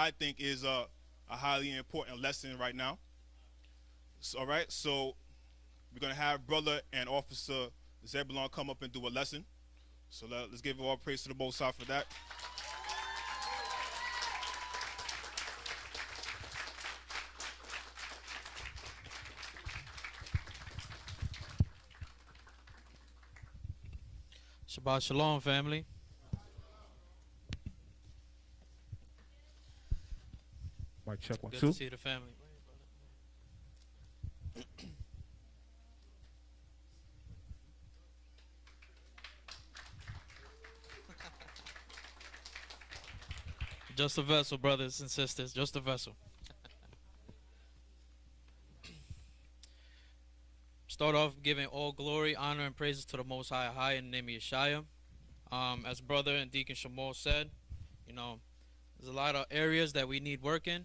I think is a highly important lesson right now. So, all right, so we're going to have Brother and Officer Zebulon come up and do a lesson. So let's give all praise to the Most High for that. Shabbat Shalom, family. Mic check 1 Good 2. to see the family. Just a vessel, brothers and sisters. Just a vessel. Start off giving all glory, honor, and praises to the Most High in the name of Yeshaya. As Brother and Deacon Shamal said, you know, there's a lot of areas that we need work in.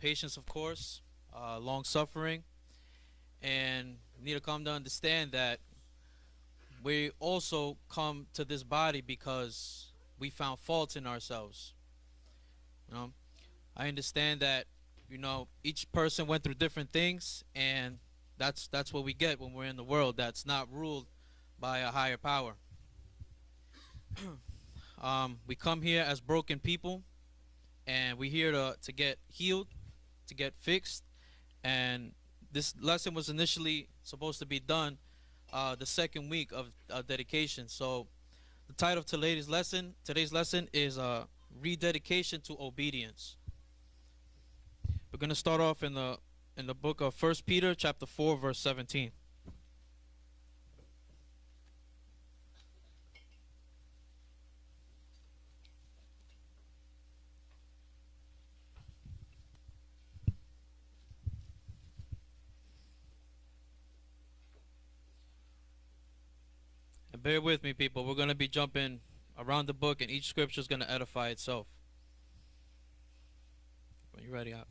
Patience, of course, long suffering, and we need to come to understand that we also come to this body because we found faults in ourselves. You know, I understand that, you know, each person went through different things, and that's what we get when we're in the world that's not ruled by a higher power. We come here as broken people, and we're here to get healed, to get fixed. And this lesson was initially supposed to be done the second week of dedication. So the title of today's lesson is rededication to obedience. We're going to start off in the book of 1 Peter chapter 4 verse 17. And bear with me, people. We're going to be jumping around the book, and each scripture is going to edify itself. When you're ready, out.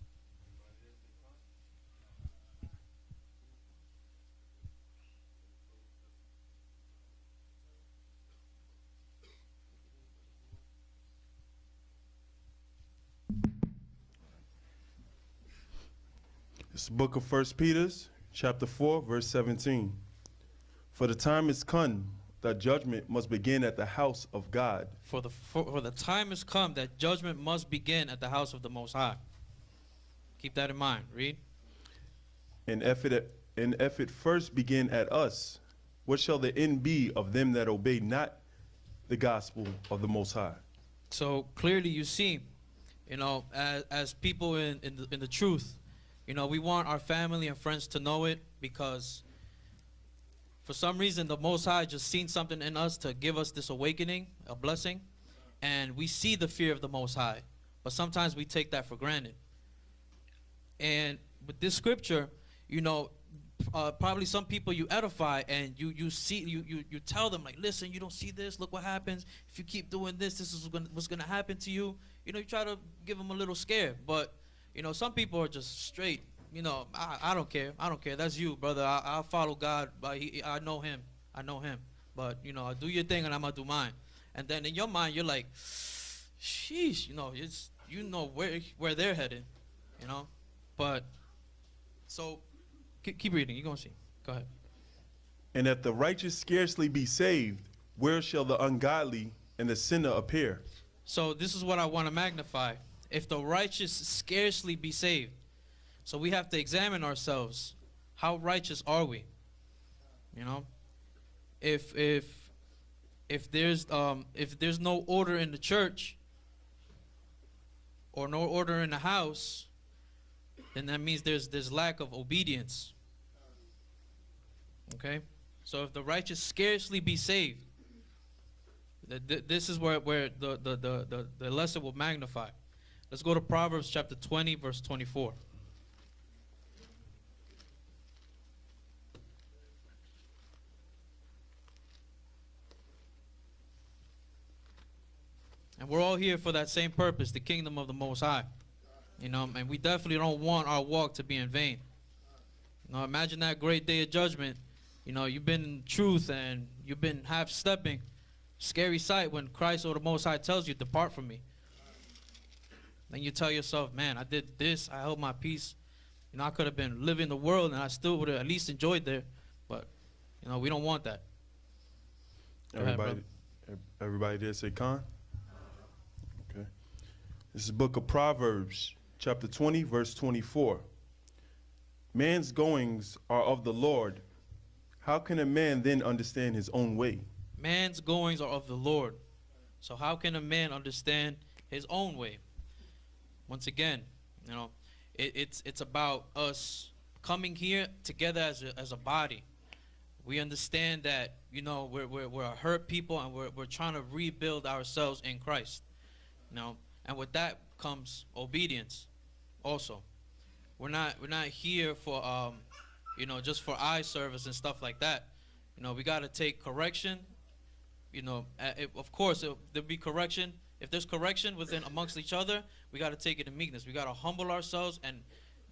It's the book of 1 Peter, chapter 4, verse 17. For the time is come that judgment must begin at the house of God. For the time has come that judgment must begin at the house of the Most High. Keep that in mind. Read. And if it first begin at us, what shall the end be of them that obey not the gospel of the Most High? So clearly you see, you know, as people in the truth, you know, we want our family and friends to know it, because for some reason the Most High just seen something in us to give us this awakening, a blessing, and we see the fear of the Most High, but sometimes we take that for granted. And with this scripture, you know, probably some people you edify, and you tell them, like, listen, you don't see this, look what happens if you keep doing this, this is what's gonna happen to you. You know, you try to give them a little scare, but you know, some people are just straight, you know, I don't care, that's you, brother, I'll follow God, but I know him, but you know, do your thing and I'm gonna do mine. And then in your mind you're like, sheesh, you know, you know where they're headed, you know. But so keep reading, you're gonna see. Go ahead. And if the righteous scarcely be saved, where shall the ungodly and the sinner appear? So this is what I want to magnify. If the righteous scarcely be saved, so we have to examine ourselves. How righteous are we? You know, if there's no order in the church or no order in the house, then that means there's lack of obedience. Okay, so if the righteous scarcely be saved, this is where the lesson will magnify. Let's go to Proverbs chapter 20 verse 24. And we're all here for that same purpose, the kingdom of the Most High. You know, and we definitely don't want our walk to be in vain. You know, imagine that great day of judgment. You know, you've been in truth and you've been half-stepping. Scary sight when Christ or the Most High tells you, depart from me. Then you tell yourself, man, I did this, I held my peace. You know, I could have been living the world and I still would have at least enjoyed there. But, you know, we don't want that. Go ahead, Everybody there say con? Okay. This is the book of Proverbs, chapter 20, verse 24. Man's goings are of the Lord. How can a man then understand his own way? Man's goings are of the Lord. So how can a man understand his own way? Once again, you know, it's about us coming here together as a body. We understand that, you know, we're a hurt people, and we're trying to rebuild ourselves in Christ. You know, and with that comes obedience also. We're not here for you know, just for eye service and stuff like that. You know, we got to take correction. You know, of course there'll be correction. If there's correction within amongst each other, we got to take it in meekness. We got to humble ourselves and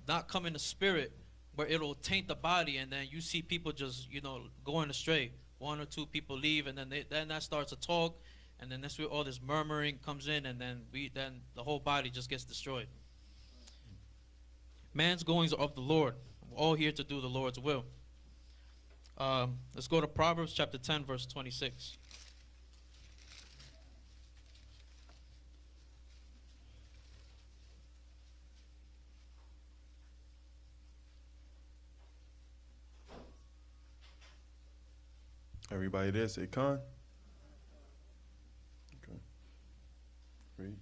not come in the spirit where it'll taint the body, and then you see people just, you know, going astray. One or two people leave, and then that starts to talk, and then that's where all this murmuring comes in, and then the whole body just gets destroyed. Man's goings are of the Lord. We're all here to do the Lord's will. Let's go to Proverbs chapter 10, verse 26. Everybody there say con? Okay. Read.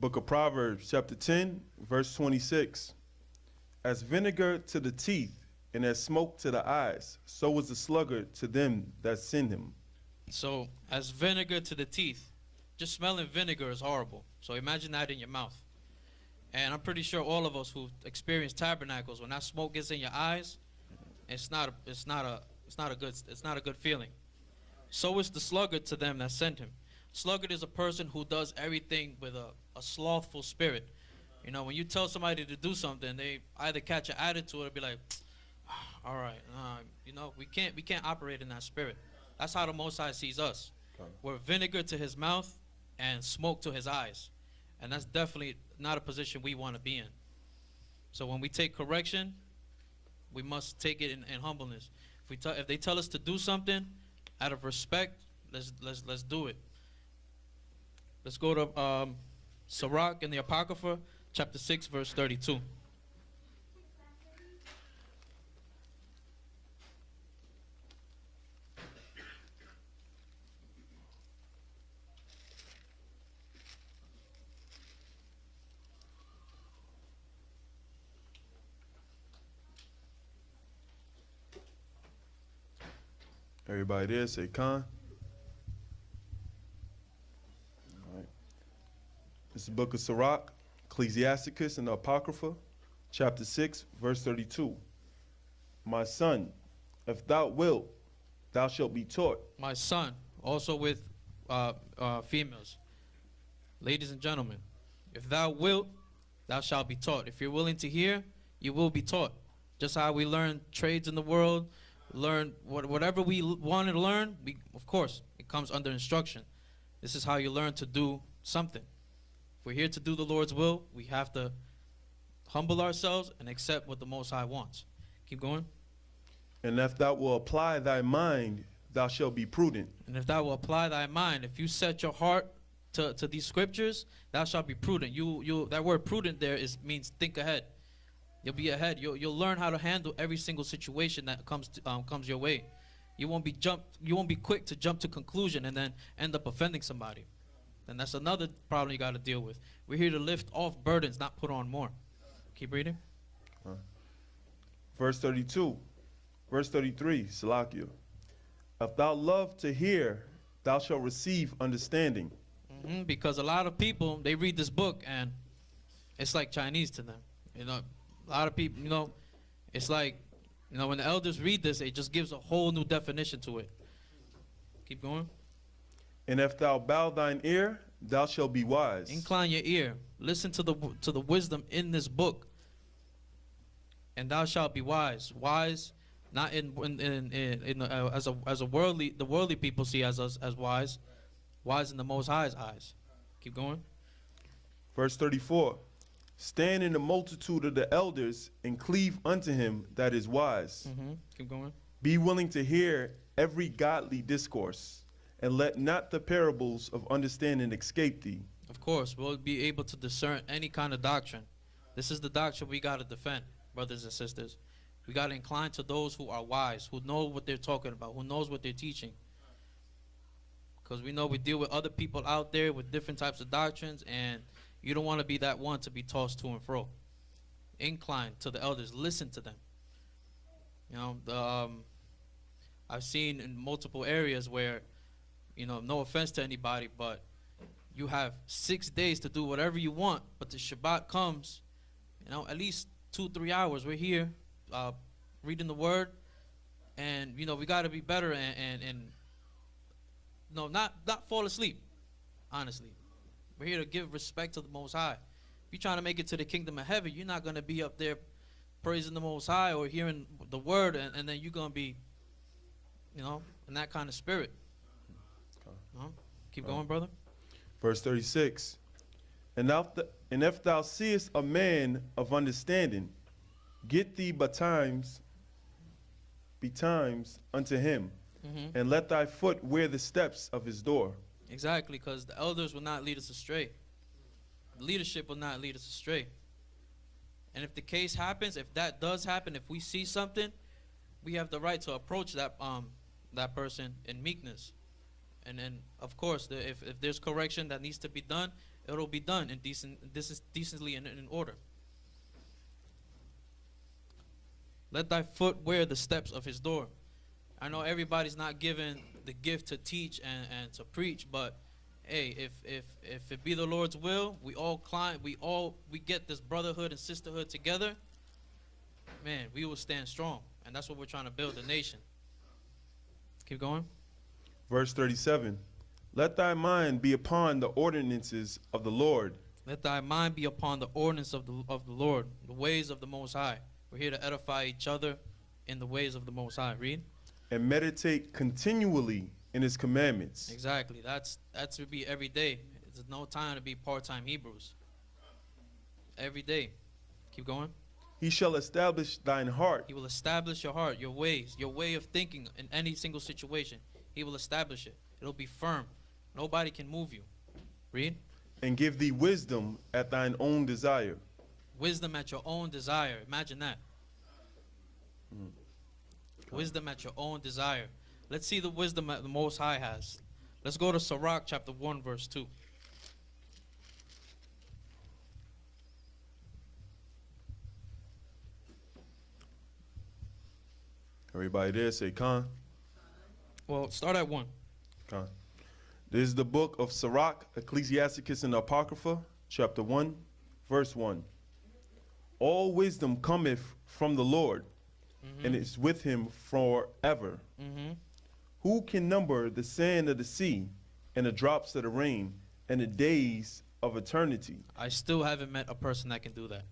Book of Proverbs, chapter 10, verse 26. As vinegar to the teeth and as smoke to the eyes, so is the sluggard to them that send him. So, as vinegar to the teeth, just smelling vinegar is horrible. So imagine that in your mouth. And I'm pretty sure all of us who've experienced tabernacles, when that smoke gets in your eyes, it's not a good feeling. So is the sluggard to them that send him. Sluggard is a person who does everything with a slothful spirit. You know, when you tell somebody to do something, they either catch an attitude or be like, all right, you know, we can't operate in that spirit. That's how the Most High sees us. We're vinegar to his mouth and smoke to his eyes. And that's definitely not a position we want to be in. So when we take correction, we must take it in humbleness. If they tell us to do something out of respect, let's do it. Let's go to Sirach in the Apocrypha, chapter 6, verse 32. Everybody there say con? All right. This is the book of Sirach, Ecclesiasticus, and the Apocrypha, chapter 6, verse 32. My son, if thou wilt, thou shalt be taught. My son, also with females. Ladies and gentlemen, if thou wilt, thou shalt be taught. If you're willing to hear, you will be taught. Just how we learn trades in the world, learn whatever we want to learn, of course, it comes under instruction. This is how you learn to do something. If we're here to do the Lord's will, we have to humble ourselves and accept what the Most High wants. Keep going. And if thou wilt apply thy mind, thou shalt be prudent. And if thou wilt apply thy mind, if you set your heart to these scriptures, thou shalt be prudent. That word prudent there means think ahead. You'll be ahead. You'll learn how to handle every single situation that comes your way. You won't be quick to jump to conclusion and then end up offending somebody. And that's another problem you got to deal with. We're here to lift off burdens, not put on more. Keep reading. Verse 32. Verse 33, Salakia. If thou love to hear, thou shalt receive understanding. Because a lot of people, they read this book and it's like Chinese to them. You know, a lot of people, you know, it's like, you know, when the elders read this, it just gives a whole new definition to it. Keep going. And if thou bow thine ear, thou shalt be wise. Incline your ear. Listen to the wisdom in this book, and thou shalt be wise. Wise, not as a worldly, the worldly people see as us as wise. Wise in the Most High's eyes. Keep going. Verse 34. Stand in the multitude of the elders and cleave unto him that is wise. Keep going. Be willing to hear every godly discourse, and let not the parables of understanding escape thee. Of course, we'll be able to discern any kind of doctrine. This is the doctrine we got to defend, brothers and sisters. We got to incline to those who are wise, who know what they're talking about, who knows what they're teaching. Because we know we deal with other people out there with different types of doctrines, and you don't want to be that one to be tossed to and fro. Incline to the elders. Listen to them. You know, I've seen in multiple areas where, you know, no offense to anybody, but you have 6 days to do whatever you want, but the Shabbat comes, you know, at least 2-3 hours. We're here reading the word, and, you know, we got to be better and no, not fall asleep, honestly. We're here to give respect to the Most High. If you're trying to make it to the kingdom of heaven, you're not going to be up there praising the Most High or hearing the word, and then you're going to be, you know, in that kind of spirit. Keep going, brother. Verse 36. And if thou seest a man of understanding, get thee betimes unto him, and let thy foot wear the steps of his door. Exactly, because the elders will not lead us astray. The leadership will not lead us astray. And if the case happens, if that does happen, if we see something, we have the right to approach that person in meekness. And then, of course, if there's correction that needs to be done, it'll be done in decently and in order. Let thy foot wear the steps of his door. I know everybody's not given the gift to teach and to preach, but hey, if it be the Lord's will, we get this brotherhood and sisterhood together, man, we will stand strong. And that's what we're trying to build, the nation. Keep going. Verse 37. Let thy mind be upon the ordinances of the Lord. Let thy mind be upon the ordinance of the Lord, the ways of the Most High. We're here to edify each other in the ways of the Most High. Read. And meditate continually in his commandments. Exactly. That's to be every day. There's no time to be part-time Hebrews. Every day. Keep going. He shall establish thine heart. He will establish your heart, your ways, your way of thinking in any single situation. He will establish it. It'll be firm. Nobody can move you. Read. And give thee wisdom at thine own desire. Wisdom at your own desire. Imagine that. Wisdom at your own desire. Let's see the wisdom that the Most High has. Let's go to Sirach chapter 1 verse 2. Everybody there say Khan. Well, start at 1. Khan. This is the book of Sirach, Ecclesiasticus and Apocrypha, chapter 1, verse 1. All wisdom cometh from the Lord, and is with him forever. Who can number the sand of the sea and the drops of the rain and the days of eternity? I still haven't met a person that can do that.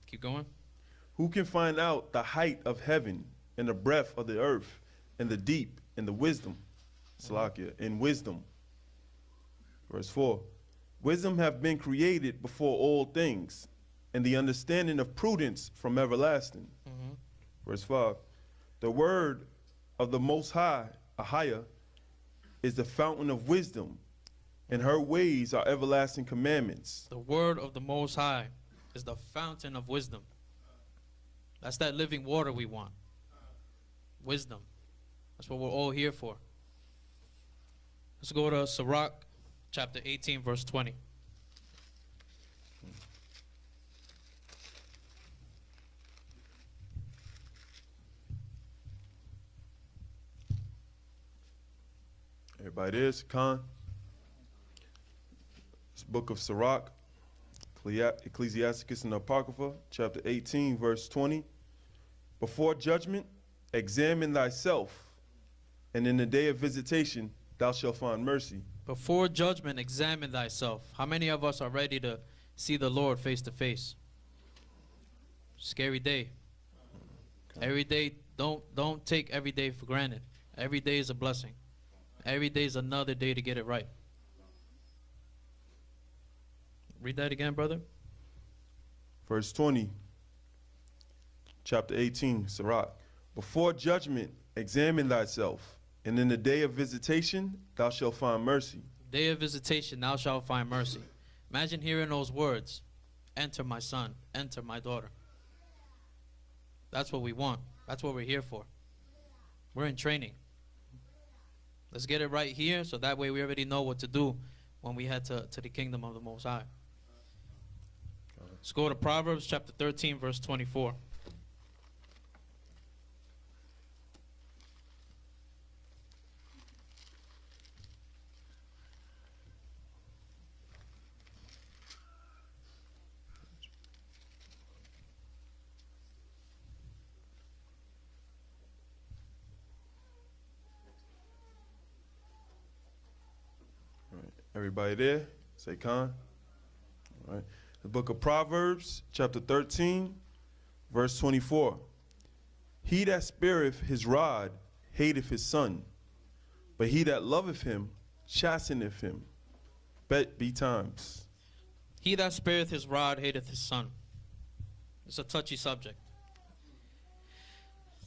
Keep going. Who can find out the height of heaven and the breadth of the earth and the deep and the wisdom? Salakia, in wisdom. Verse 4. Wisdom have been created before all things, and the understanding of prudence from everlasting. Verse 5. The word of the Most High, Ahia, is the fountain of wisdom, and her ways are everlasting commandments. The word of the Most High is the fountain of wisdom. That's that living water we want. Wisdom. That's what we're all here for. Let's go to Sirach chapter 18 verse 20. Everybody there, Khan. This book of Sirach, Ecclesiasticus and Apocrypha, chapter 18, verse 20. Before judgment, examine thyself, and in the day of visitation, thou shalt find mercy. Before judgment, examine thyself. How many of us are ready to see the Lord face to face? Scary day. Every day, don't take every day for granted. Every day is a blessing. Every day is another day to get it right. Read that again, brother. Verse 20, chapter 18, Sirach. Before judgment, examine thyself, and in the day of visitation, thou shalt find mercy. Day of visitation, thou shalt find mercy. Imagine hearing those words. Enter my son, enter my daughter. That's what we want. That's what we're here for. We're in training. Let's get it right here, so that way we already know what to do when we head to the kingdom of the Most High. Let's go to Proverbs chapter 13, verse 24. Everybody there? Say con. All right. The book of Proverbs, chapter 13, verse 24. He that spareth his rod hateth his son, but he that loveth him chasteneth him betimes. He that spareth his rod hateth his son. It's a touchy subject.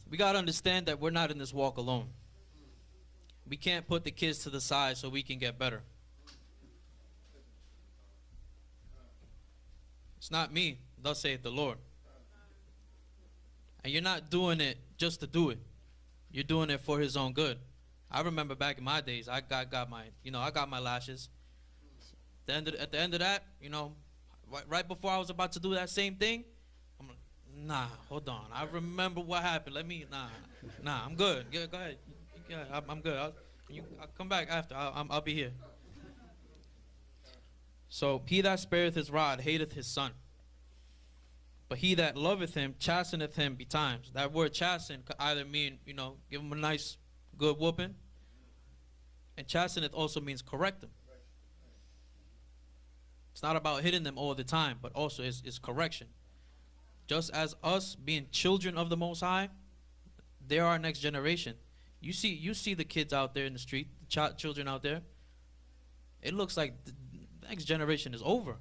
We got to understand that we're not in this walk alone. We can't put the kids to the side so we can get better. It's not me, thus saith the Lord. And you're not doing it just to do it. You're doing it for his own good. I remember back in my days, I got my lashes. At the end of that, right before I was about to do that same thing, I'm like, nah, hold on. I remember what happened. Nah, I'm good. Go ahead. Yeah, I'm good. I'll come back after. I'll be here. So, he that spareth his rod hateth his son, but he that loveth him chasteneth him betimes. That word chasten could either mean, give him a nice, good whooping, and chasteneth also means correct him. It's not about hitting them all the time, but also it's correction. Just as us being children of the Most High, they're our next generation. You see the kids out there in the street, the children out there. It looks like the next generation is over.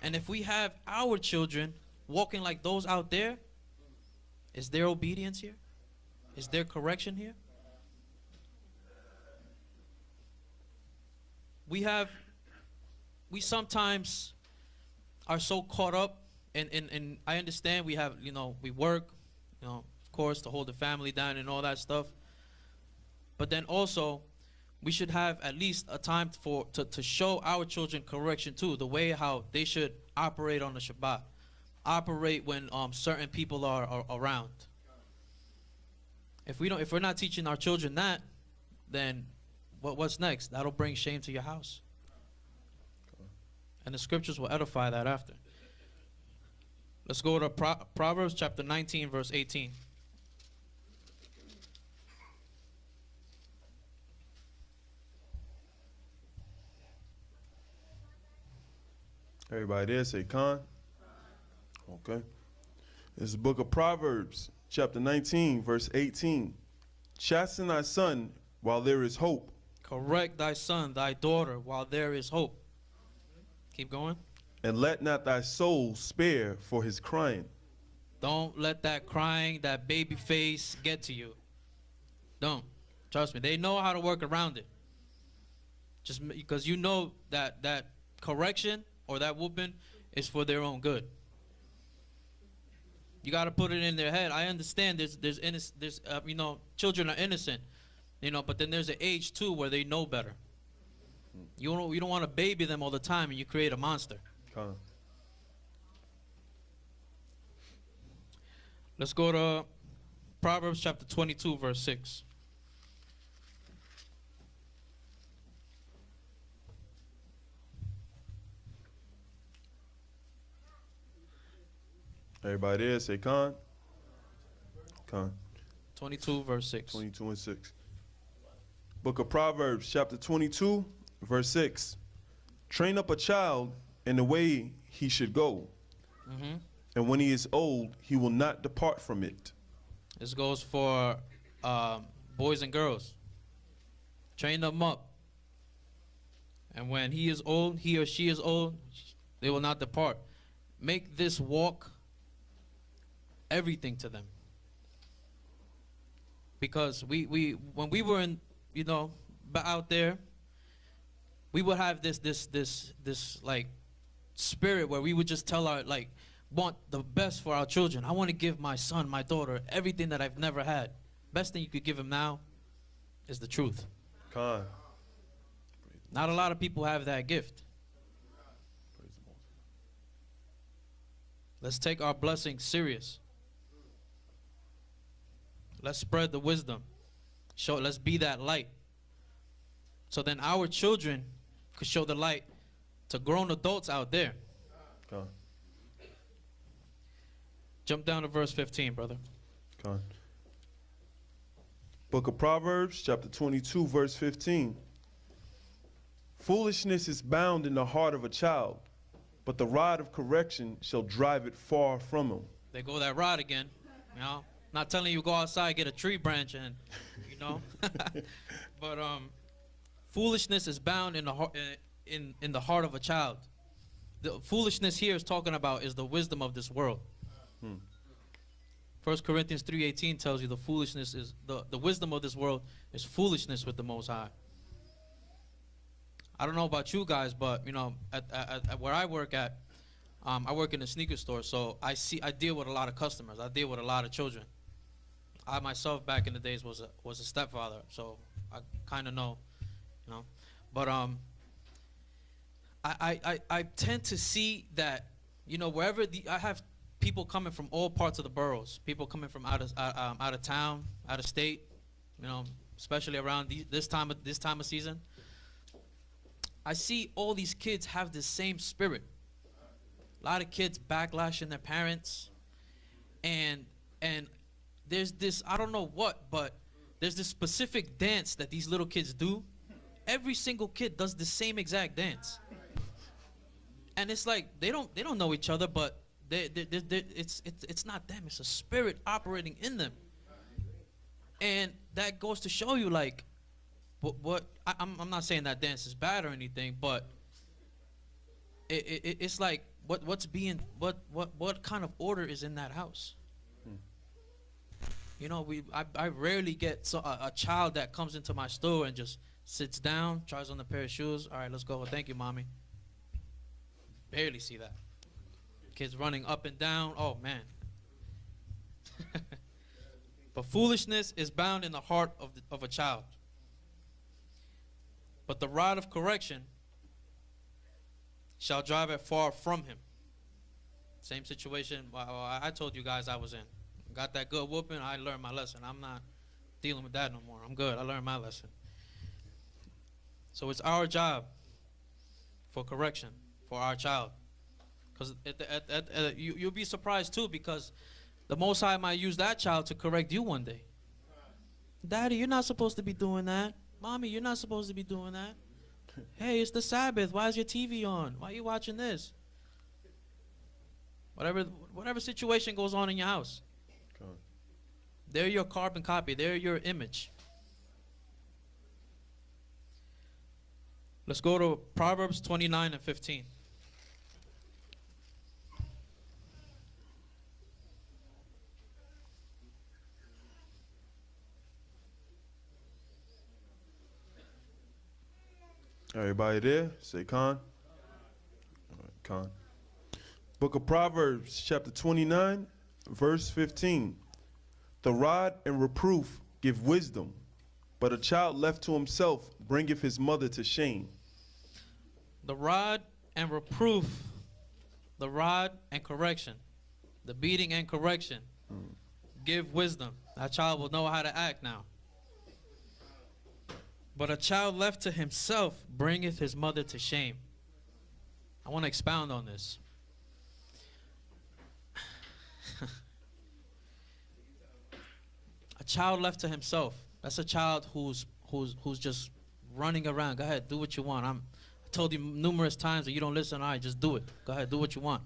And if we have our children walking like those out there, is there obedience here? Is there correction here? We sometimes are so caught up and I understand we have, we work, of course, to hold the family down and all that stuff. But then also, we should have at least a time to show our children correction too, the way how they should operate on the Shabbat, operate when certain people are around. If we're not teaching our children that, then what's next? That'll bring shame to your house. And the scriptures will edify that after. Let's go to Proverbs chapter 19, verse 18. Everybody there, say con. Okay. This is the book of Proverbs, chapter 19, verse 18. Chasten thy son while there is hope. Correct thy son, thy daughter, while there is hope. Keep going. And let not thy soul spare for his crying. Don't let that crying, that baby face get to you. Don't. Trust me. They know how to work around it. Just because that correction or that whooping is for their own good. You got to put it in their head. I understand there's children are innocent, but then there's an age too where they know better. You don't want to baby them all the time and you create a monster. Let's go to Proverbs chapter 22, verse 6. Everybody there, say con. Con. 22, verse 6. 22 and 6. Book of Proverbs, chapter 22, verse 6. Train up a child in the way he should go, and when he is old, he will not depart from it. This goes for boys and girls. Train them up. And when he is old, he or she is old, they will not depart. Make this walk everything to them. Because we when we were in, you know, out there, we would have this like spirit where we would just tell our, like, want the best for our children. I want to give my son, my daughter, everything that I've never had. Best thing you could give him now is the truth. Con. Not a lot of people have that gift. Let's take our blessing serious. Let's spread the wisdom. Let's be that light. So then our children could show the light to grown adults out there. Con. Jump down to verse 15, brother. Con. Book of Proverbs, chapter 22, verse 15. Foolishness is bound in the heart of a child, but the rod of correction shall drive it far from him. They go that rod again, you know. Not telling you go outside, get a tree branch and, you know. But foolishness is bound in the heart, in the heart of a child. The foolishness here is talking about is the wisdom of this world. 1 Corinthians 3:18 tells you the foolishness is the wisdom of this world is foolishness with the Most High. I don't know about you guys, but you know, at where I work at, I work in a sneaker store, so I deal with a lot of customers. I deal with a lot of children. I myself back in the days was a stepfather, so I kind of know, you know. But I tend to see that, you know, wherever I have people coming from all parts of the boroughs, people coming from out of town, out of state, you know, especially around this time of season. I see all these kids have this same spirit. A lot of kids backlashing their parents, and there's this, I don't know what, but there's this specific dance that these little kids do. Every single kid does the same exact dance, and it's like they don't know each other, but it's not them. It's a spirit operating in them, and that goes to show you, like, I'm not saying that dance is bad or anything, but it's like what kind of order is in that house? You know, I rarely get a child that comes into my store and just sits down, tries on a pair of shoes. All right, let's go. Thank you, mommy. Barely see that. Kids running up and down. Oh man. But foolishness is bound in the heart of a child. But the rod of correction shall drive it far from him. Same situation I told you guys I was in. Got that good whooping, I learned my lesson. I'm not dealing with that no more. I'm good. I learned my lesson. So it's our job for correction for our child. Because you'll be surprised too, because the Most High might use that child to correct you one day. Daddy, you're not supposed to be doing that. Mommy, you're not supposed to be doing that. Hey, it's the Sabbath. Why is your TV on? Why are you watching this? Whatever situation goes on in your house. They're your carbon copy. They're your image. Let's go to Proverbs 29 and 15. Everybody there? Say con. All right, con. Book of Proverbs, chapter 29, verse 15. The rod and reproof give wisdom, but a child left to himself bringeth his mother to shame. The rod and reproof, the rod and correction, the beating and correction, give wisdom. That child will know how to act now. But a child left to himself bringeth his mother to shame. I want to expound on this. A child left to himself. That's a child who's just running around. Go ahead, do what you want. I told you numerous times that you don't listen. All right, just do it. Go ahead, do what you want.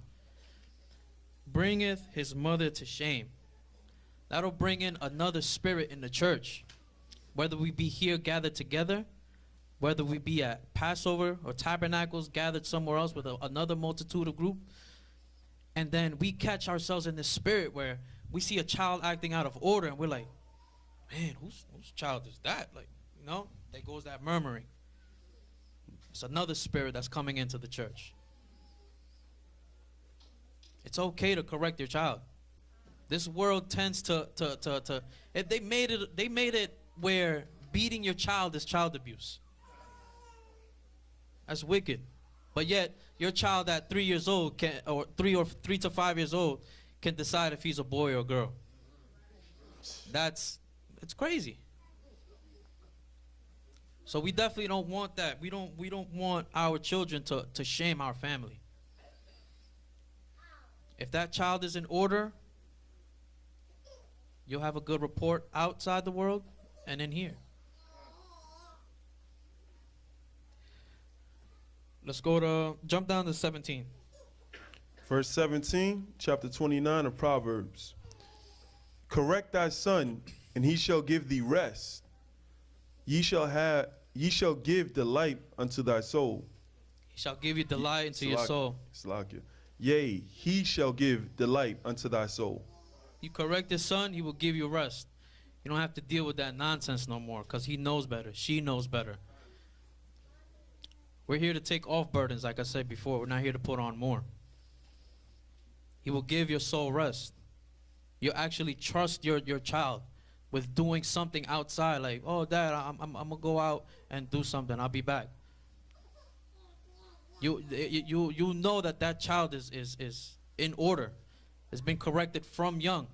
Bringeth his mother to shame. That'll bring in another spirit in the church. Whether we be here gathered together whether we be at Passover or Tabernacles, gathered somewhere else with another multitude of group, and then we catch ourselves in the spirit where we see a child acting out of order, and we're like, man, whose child is that? Like, you know, there goes that murmuring. It's another spirit that's coming into the church. It's okay to correct your child. This world tends to if they made it where beating your child is child abuse. That's wicked. But yet your child at 3 years old or 3 to 5 years old can decide if he's a boy or a girl. It's crazy. So we definitely don't want that. We don't want our children to shame our family. If that child is in order, you'll have a good report outside the world and in here. Let's jump down to 17. Verse 17, chapter 29 of Proverbs. Correct thy son, and he shall give thee rest. Ye shall give delight unto thy soul. He shall give you delight into your soul. Slothful. Yea, he shall give delight unto thy soul. You correct his son, he will give you rest. You don't have to deal with that nonsense no more because he knows better. She knows better. We're here to take off burdens, like I said before. We're not here to put on more. He will give your soul rest. You actually trust your child with doing something outside, like, oh, Dad, I'm going to go out and do something. I'll be back. You know that child is in order. It's been corrected from young,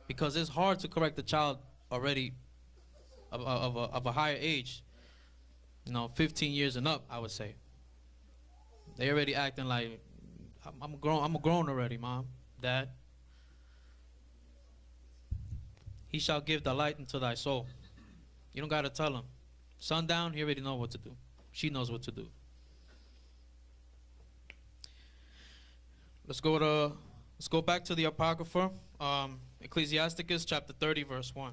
because it's hard to correct a child already of a higher age. 15 years and up, I would say. They already acting like, I'm grown already, Mom, Dad. He shall give delight into thy soul. You don't got to tell him. Sundown, he already knows what to do. She knows what to do. Let's go back to the Apocrypha, Ecclesiasticus chapter 30, verse 1.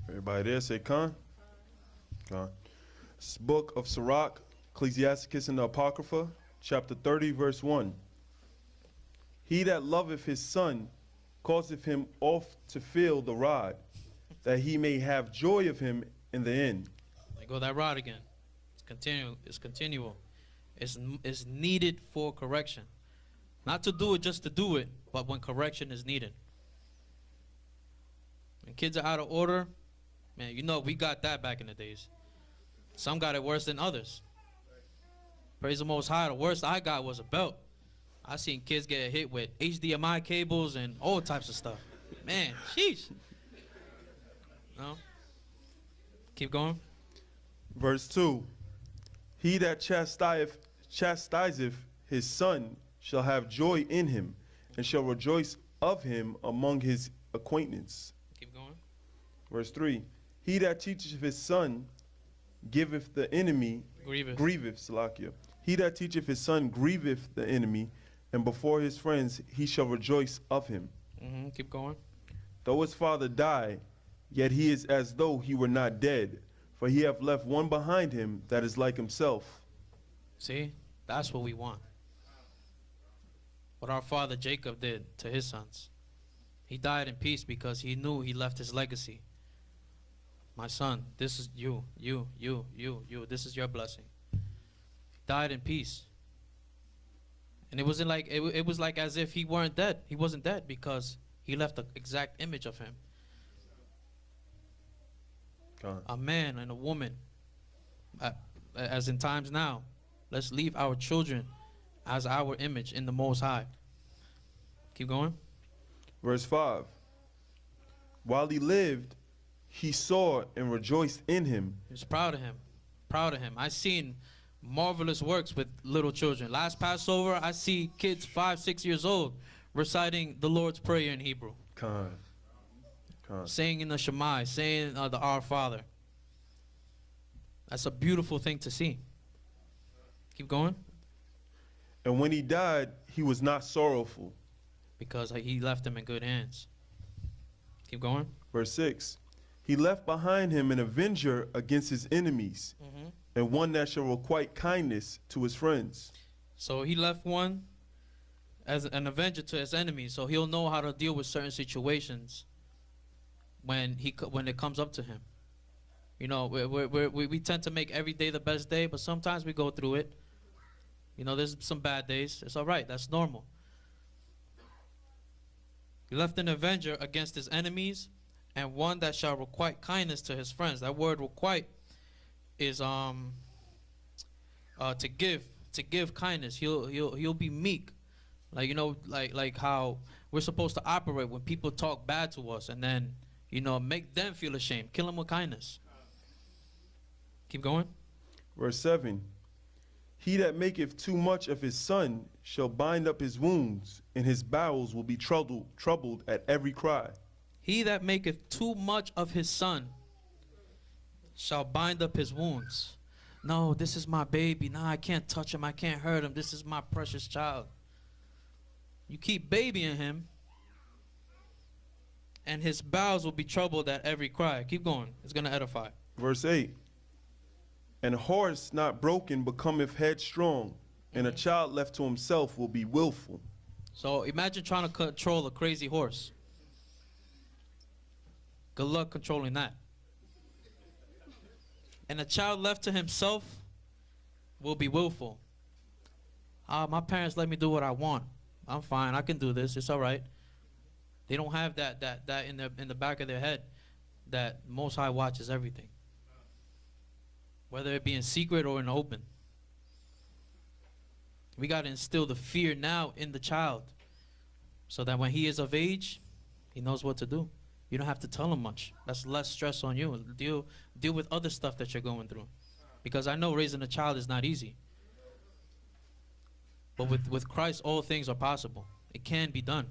Everybody there say Con? Con. Book of Sirach, Ecclesiasticus and the Apocrypha, chapter 30, verse 1. He that loveth his son causeth him oft to feel the rod, that he may have joy of him in the end. There go that rod again. It's continual. It's needed for correction. Not to do it just to do it, but when correction is needed. When kids are out of order, man, we got that back in the days. Some got it worse than others. Praise the Most High. The worst I got was a belt. I seen kids get hit with HDMI cables and all types of stuff. Man, sheesh. No? Keep going. Verse 2. He that chastiseth his son shall have joy in him, and shall rejoice of him among his acquaintance. Keep going. Verse 3. He that teacheth his son giveth the enemy, grieveth, Salakia. He that teacheth his son grieveth the enemy, and before his friends he shall rejoice of him. Keep going. Though his father die, yet he is as though he were not dead, for he hath left one behind him that is like himself. See, that's what we want. What our father Jacob did to his sons. He died in peace because he knew he left his legacy. My son, this is you. This is your blessing. Died in peace. And it wasn't like it was like as if he weren't dead. He wasn't dead because he left the exact image of him. God. A man and a woman, as in times now, let's leave our children as our image in the Most High. Keep going. Verse 5. While he lived, he saw and rejoiced in him. He was proud of him. Proud of him. I seen marvelous works with little children. Last Passover, I see kids 5, 6 years old reciting the Lord's Prayer in Hebrew. Con. Saying in the Shema, saying the Our Father. That's a beautiful thing to see. Keep going. And when he died, he was not sorrowful. because he left him in good hands. Keep going. Verse 6. He left behind him an avenger against his enemies, and one that shall requite kindness to his friends. So he left one as an avenger to his enemies, so he'll know how to deal with certain situations when it comes up to him. You know, we tend to make every day the best day, but sometimes we go through it. You know, there's some bad days. It's all right. That's normal. He left an avenger against his enemies, and one that shall requite kindness to his friends. That word requite is to give kindness. He'll be meek, like, you know, like how we're supposed to operate when people talk bad to us, and then, you know, make them feel ashamed. Kill them with kindness. Keep going. Verse 7. He that maketh too much of his son shall bind up his wounds, and his bowels will be troubled at every cry. He that maketh too much of his son shall bind up his wounds. No, this is my baby. No, I can't touch him. I can't hurt him. This is my precious child. You keep babying him, and his bowels will be troubled at every cry. Keep going. It's going to edify. Verse 8. And horse not broken becometh headstrong, and a child left to himself will be willful. So imagine trying to control a crazy horse. Good luck controlling that. And a child left to himself will be willful. My parents let me do what I want. I'm fine. I can do this. It's all right. They don't have that in the back of their head that Most High watches everything, whether it be in secret or in the open. We got to instill the fear now in the child, so that when he is of age, he knows what to do. You don't have to tell him much. That's less stress on you. Deal with other stuff that you're going through, because I know raising a child is not easy. But with Christ, all things are possible. It can be done.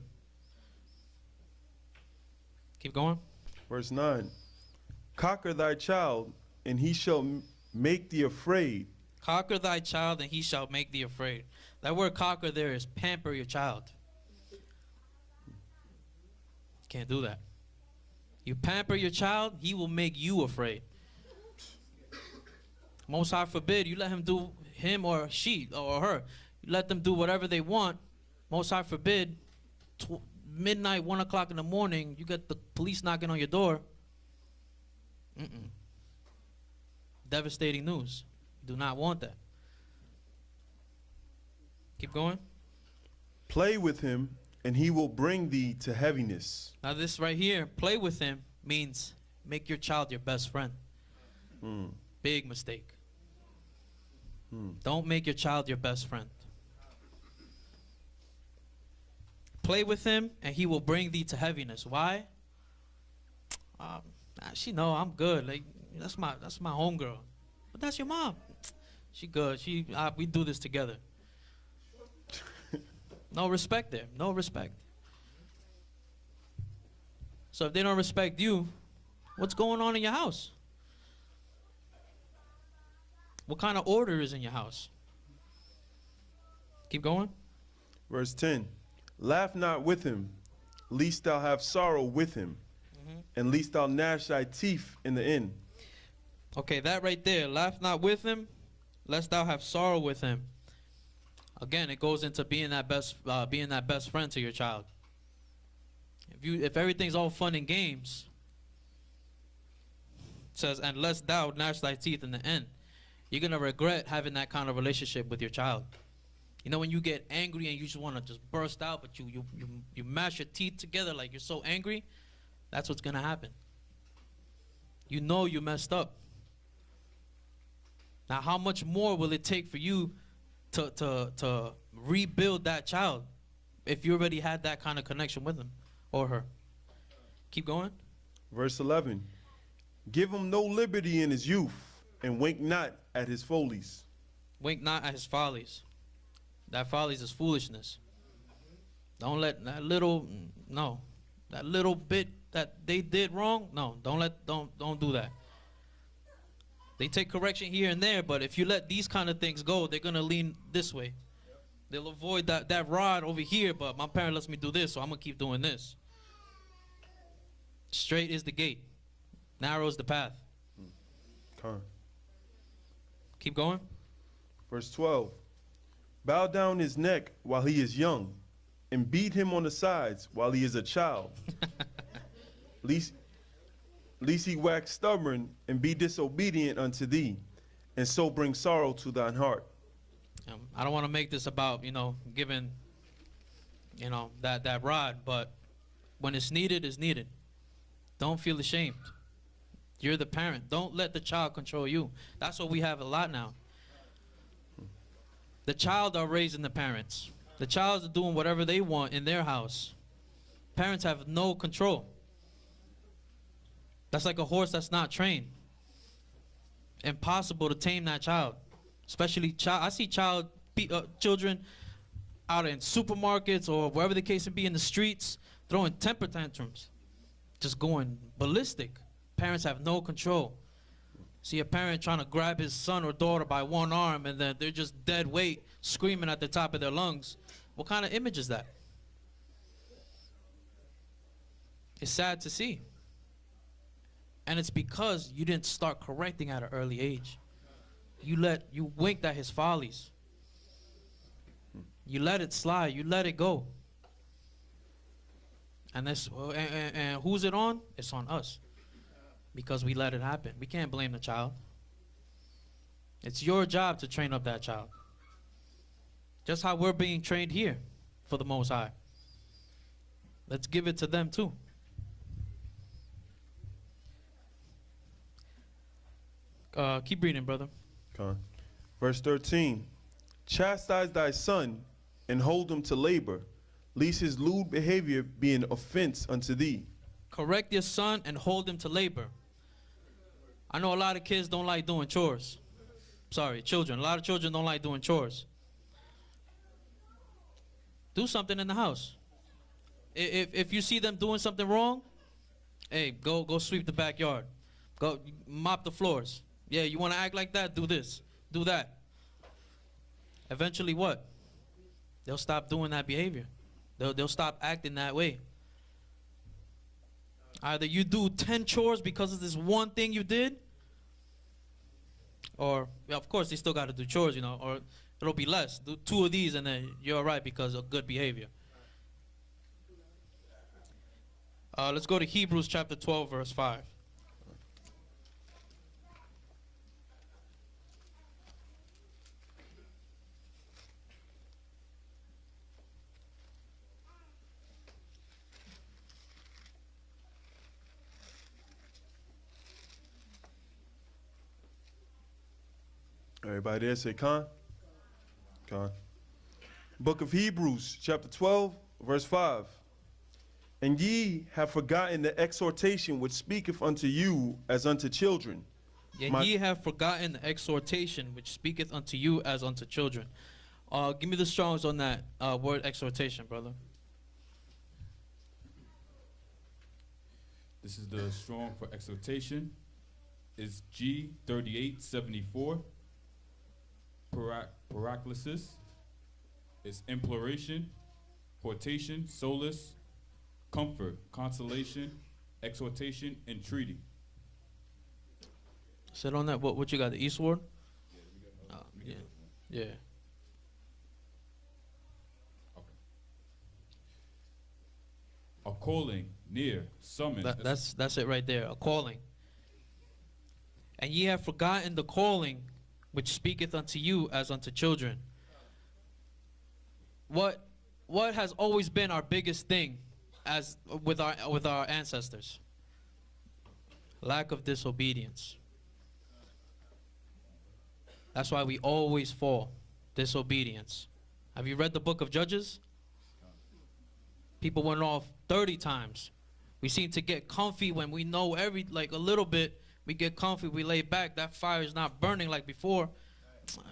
Keep going. Verse 9. Conquer thy child, and he shall make thee afraid. Conquer thy child, and he shall make thee afraid. That word conquer there is pamper your child. Can't do that. You pamper your child, he will make you afraid. Most High forbid you let him do, him or she or her, you let them do whatever they want. Most High forbid, midnight, 1 o'clock in the morning, you get the police knocking on your door. Devastating news. Do not want that. Keep going. Play with him, and he will bring thee to heaviness. Now this right here, play with him, means make your child your best friend. Big mistake. Don't make your child your best friend. Play with him, and he will bring thee to heaviness. Why? She know I'm good. Like, that's my homegirl. But that's your mom. She good. We do this together. No respect there. No respect. So if they don't respect you, what's going on in your house? What kind of order is in your house? Keep going. Verse 10. Laugh not with him, lest thou have sorrow with him, and lest thou gnash thy teeth in the end. Okay, that right there. Laugh not with him, lest thou have sorrow with him. Again, it goes into being that best friend to your child. If everything's all fun and games, it says, and lest thou gnash thy teeth in the end. You're gonna regret having that kind of relationship with your child. You know, when you get angry and you just want to just burst out, but you mash your teeth together like you're so angry, that's what's gonna happen. You know you messed up. Now, how much more will it take for you to rebuild that child if you already had that kind of connection with him or her? Keep going. Verse 11. Give him no liberty in his youth, and wink not at his follies. Wink not at his follies. That follies is foolishness. Don't let that little bit that they did wrong. No, don't do that. They take correction here and there, but if you let these kind of things go, they're gonna lean this way. They'll avoid that rod over here, but my parent lets me do this, so I'm going to keep doing this. Straight is the gate. Narrow is the path. Con. Keep going. Verse 12. Bow down his neck while he is young, and beat him on the sides while he is a child. Lest he wax stubborn and be disobedient unto thee, and so bring sorrow to thine heart. I don't want to make this about, giving, that rod, but when it's needed, it's needed. Don't feel ashamed. You're the parent. Don't let the child control you. That's what we have a lot now. The child are raising the parents. The child is doing whatever they want in their house. Parents have no control. That's like a horse that's not trained. Impossible to tame that child. Especially I see children out in supermarkets or wherever the case may be in the streets throwing temper tantrums, just going ballistic. Parents have no control. See a parent trying to grab his son or daughter by one arm and then they're just dead weight, screaming at the top of their lungs. What kind of image is that? It's sad to see. And it's because you didn't start correcting at an early age. You winked at his follies. You let it slide. You let it go. And who's it on? It's on us. Because we let it happen. We can't blame the child. It's your job to train up that child. Just how we're being trained here for the Most High. Let's give it to them too. Keep reading, brother. Con. Verse 13. Chastise thy son and hold him to labor, lest his lewd behavior be an offense unto thee. Correct your son and hold him to labor. I know a lot of kids don't like doing chores. Sorry, children. A lot of children don't like doing chores. Do something in the house. If you see them doing something wrong, hey, go sweep the backyard. Go mop the floors. Yeah, you want to act like that? Do this. Do that. Eventually what? They'll stop doing that behavior. They'll stop acting that way. Either you do 10 chores because of this one thing you did, or, yeah, of course, they still got to do chores, or it'll be less. Do 2 of these and then you're all right because of good behavior. Let's go to Hebrews chapter 12, verse 5. Everybody there say con? Con. Book of Hebrews, chapter 12, verse 5. And ye have forgotten the exhortation which speaketh unto you as unto children. And ye have forgotten the exhortation which speaketh unto you as unto children. Give me the Strongs on that word exhortation, brother. This is the Strong for exhortation. It's G3874. Paraclesis. It's imploration, hortation, solace, comfort, consolation, exhortation, entreaty. Sit on that. What you got? The eastward? Yeah. Yeah. Okay. A calling, near, summon. That's it right there. A calling. And ye have forgotten the calling which speaketh unto you as unto children. What has always been our biggest thing as with our ancestors? Lack of disobedience. That's why we always fall. Disobedience. Have you read the book of Judges? People went off 30 times. We seem to get comfy when we know a little bit. We get comfy, we lay back. That fire is not burning like before.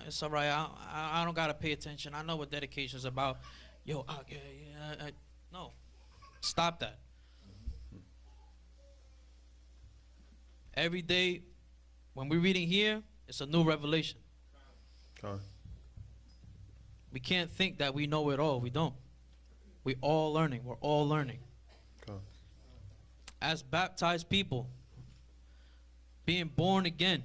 It's all right. I don't got to pay attention. I know what dedication is about. Yo, no. Stop that. Every day, when we're reading here, it's a new revelation. Con. We can't think that we know it all. We don't. We all learning. We're all learning. Con. As baptized people, being born again,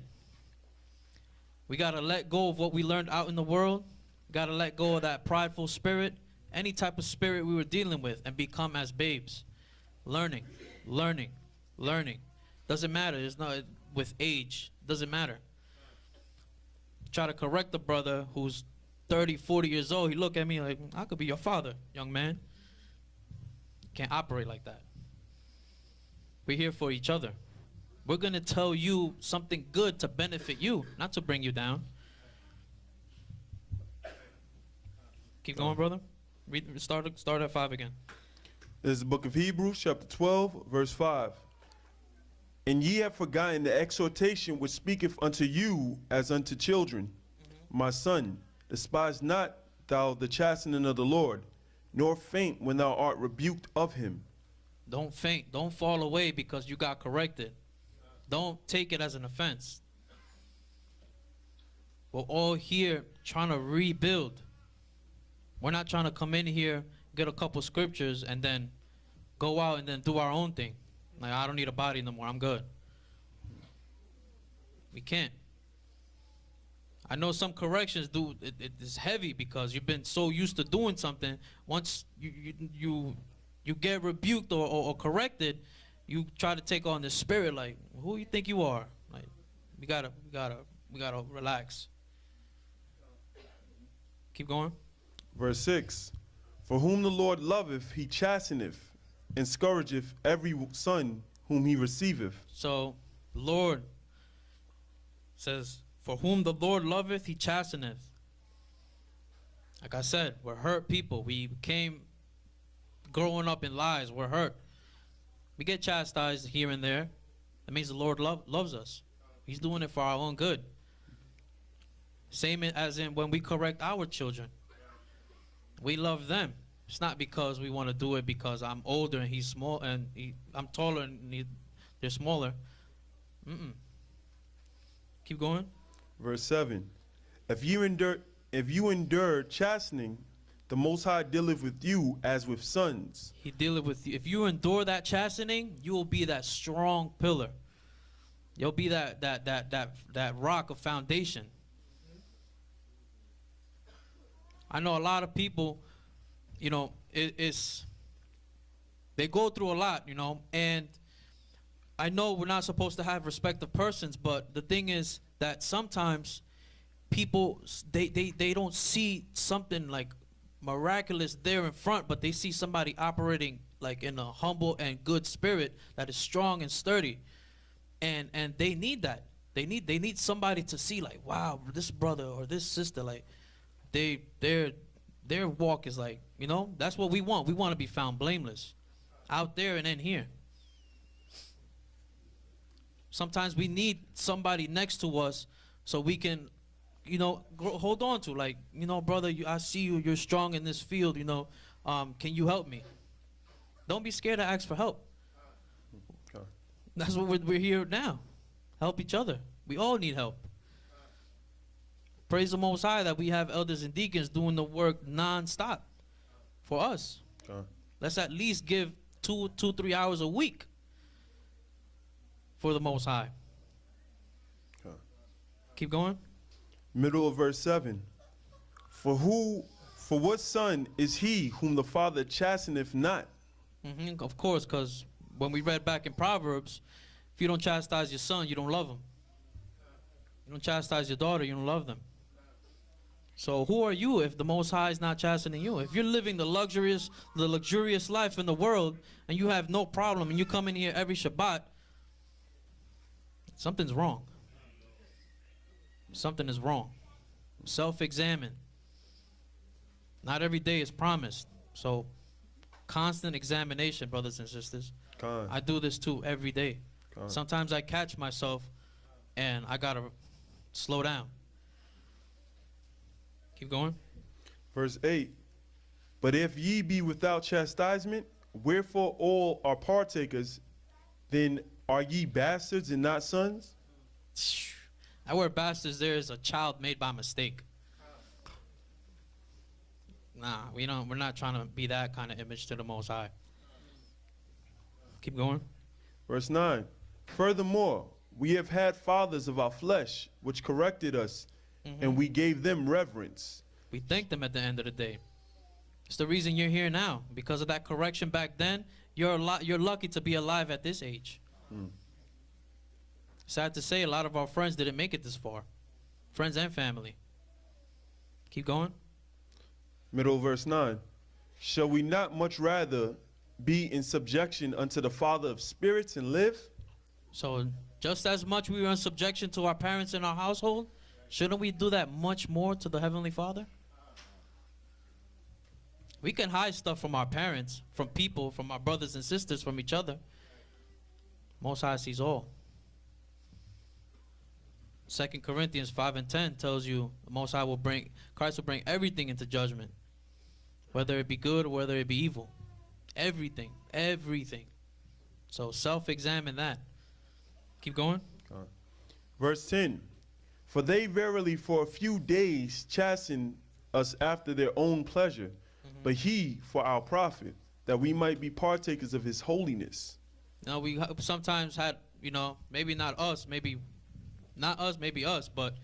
we got to let go of what we learned out in the world. Got to let go of that prideful spirit, any type of spirit we were dealing with, and become as babes. Learning, learning, learning. Doesn't matter. It's not with age. Doesn't matter. Try to correct the brother who's 30, 40 years old. He look at me like, I could be your father, young man. Can't operate like that. We're here for each other. We're going to tell you something good to benefit you, not to bring you down. Keep going, brother. Read, start at 5 again. This is the book of Hebrews, chapter 12, verse 5. And ye have forgotten the exhortation which speaketh unto you as unto children. My son, despise not thou the chastening of the Lord, nor faint when thou art rebuked of him. Don't faint. Don't fall away because you got corrected. Don't take it as an offense. We're all here trying to rebuild. We're not trying to come in here, get a couple scriptures, and then go out and then do our own thing. Like, I don't need a body no more. I'm good. We can't. I know some corrections do. It is heavy because you've been so used to doing something. Once you get rebuked or corrected, you try to take on the spirit. Like, who you think you are? Like, we gotta relax. Keep going. Verse 6. For whom the Lord loveth, he chasteneth, and scourgeth every son whom he receiveth. So, the Lord says, for whom the Lord loveth, he chasteneth. Like I said, we're hurt people. We came growing up in lies. We're hurt. We get chastised here and there. That means the Lord loves us. He's doing it for our own good. Same as in when we correct our children. We love them. It's not because we want to do it because I'm older and he's small and I'm taller and they're smaller. Keep going. Verse 7. If you endure chastening, the Most High dealeth with you as with sons. He dealeth with you. If you endure that chastening, you will be that strong pillar. You'll be that rock of foundation. I know a lot of people, you know, they go through a lot, you know, and I know we're not supposed to have respect of persons, but the thing is that sometimes people, they don't see something like miraculous there in front, but they see somebody operating like in a humble and good spirit that is strong and sturdy, and they need that. They need somebody to see like, wow, this brother or this sister, like their walk is like, you know, that's what we want. We want to be found blameless out there and in here. Sometimes we need somebody next to us so we can, you know, hold on to, like, you know, brother, I see you're strong in this field, you know, can you help me? Don't be scared to ask for help. Okay. That's what we're here now. Help each other. We all need help. Praise the Most High that we have elders and deacons doing the work non-stop for us. Okay. Let's at least give 3 hours a week for the Most High. Okay. Keep going. Middle of verse 7. For what son is he whom the Father chasteneth not? Of course, because when we read back in Proverbs, if you don't chastise your son, you don't love him. You don't chastise your daughter, you don't love them. So who are you if the Most High is not chastening you? If you're living the luxurious life in the world and you have no problem and you come in here every Shabbat, something's wrong. Something is wrong. Self-examine. Not every day is promised. So constant examination, brothers and sisters. Con. I do this too every day. Con. Sometimes I catch myself and I gotta slow down. Keep going. Verse 8. But if ye be without chastisement, wherefore all are partakers, then are ye bastards and not sons? That word bastards there is a child made by mistake. Nah, we're not trying to be that kind of image to the Most High. Keep going. Verse 9. Furthermore, we have had fathers of our flesh, which corrected us, and we gave them reverence. We thank them at the end of the day. It's the reason you're here now. Because of that correction back then, you're lucky to be alive at this age. Sad to say, a lot of our friends didn't make it this far. Friends and family. Keep going. Middle of verse 9. Shall we not much rather be in subjection unto the Father of spirits and live? So just as much we were in subjection to our parents in our household, shouldn't we do that much more to the Heavenly Father? We can hide stuff from our parents, from people, from our brothers and sisters, from each other. Most High sees all. 2 Corinthians 5 and 10 tells you the Most High Christ will bring everything into judgment, whether it be good or whether it be evil. Everything, everything. So self-examine that. Keep going. Verse 10. For they verily for a few days chasten us after their own pleasure, but he for our profit, that we might be partakers of his holiness. Now we sometimes had, maybe not us, maybe us, but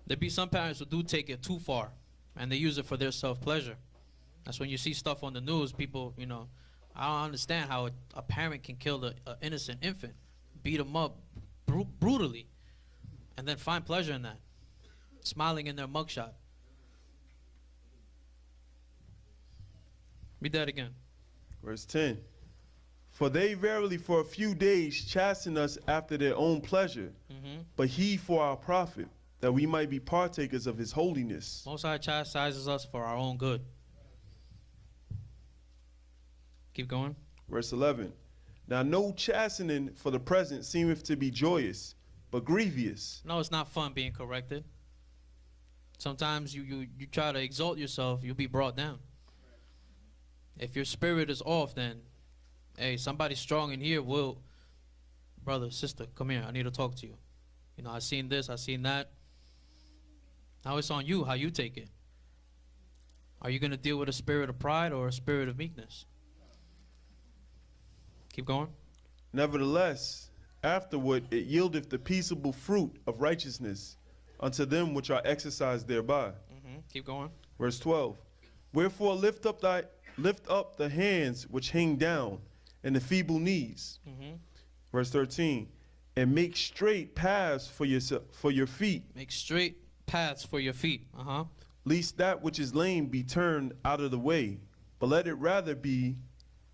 there be some parents who do take it too far, and they use it for their self-pleasure. That's when you see stuff on the news, people, I don't understand how a parent can kill an innocent infant, beat him up brutally, and then find pleasure in that, smiling in their mugshot. Read that again. Verse 10. For they verily for a few days chasten us after their own pleasure, but he for our profit, that we might be partakers of his holiness. Most High chastises us for our own good. Keep going. Verse 11. Now no chastening for the present seemeth to be joyous, but grievous. No, it's not fun being corrected. Sometimes you try to exalt yourself, you'll be brought down. If your spirit is off, then, hey, somebody strong in here will, brother, sister, come here, I need to talk to you. I seen this, I seen that. Now it's on you, how you take it. Are you going to deal with a spirit of pride or a spirit of meekness? Keep going. Nevertheless, afterward it yieldeth the peaceable fruit of righteousness unto them which are exercised thereby. Keep going. Verse 12. Wherefore lift up the hands which hang down, and the feeble knees. Verse 13. And make straight paths for your feet. Make straight paths for your feet. Lest that which is lame be turned out of the way, but let it rather be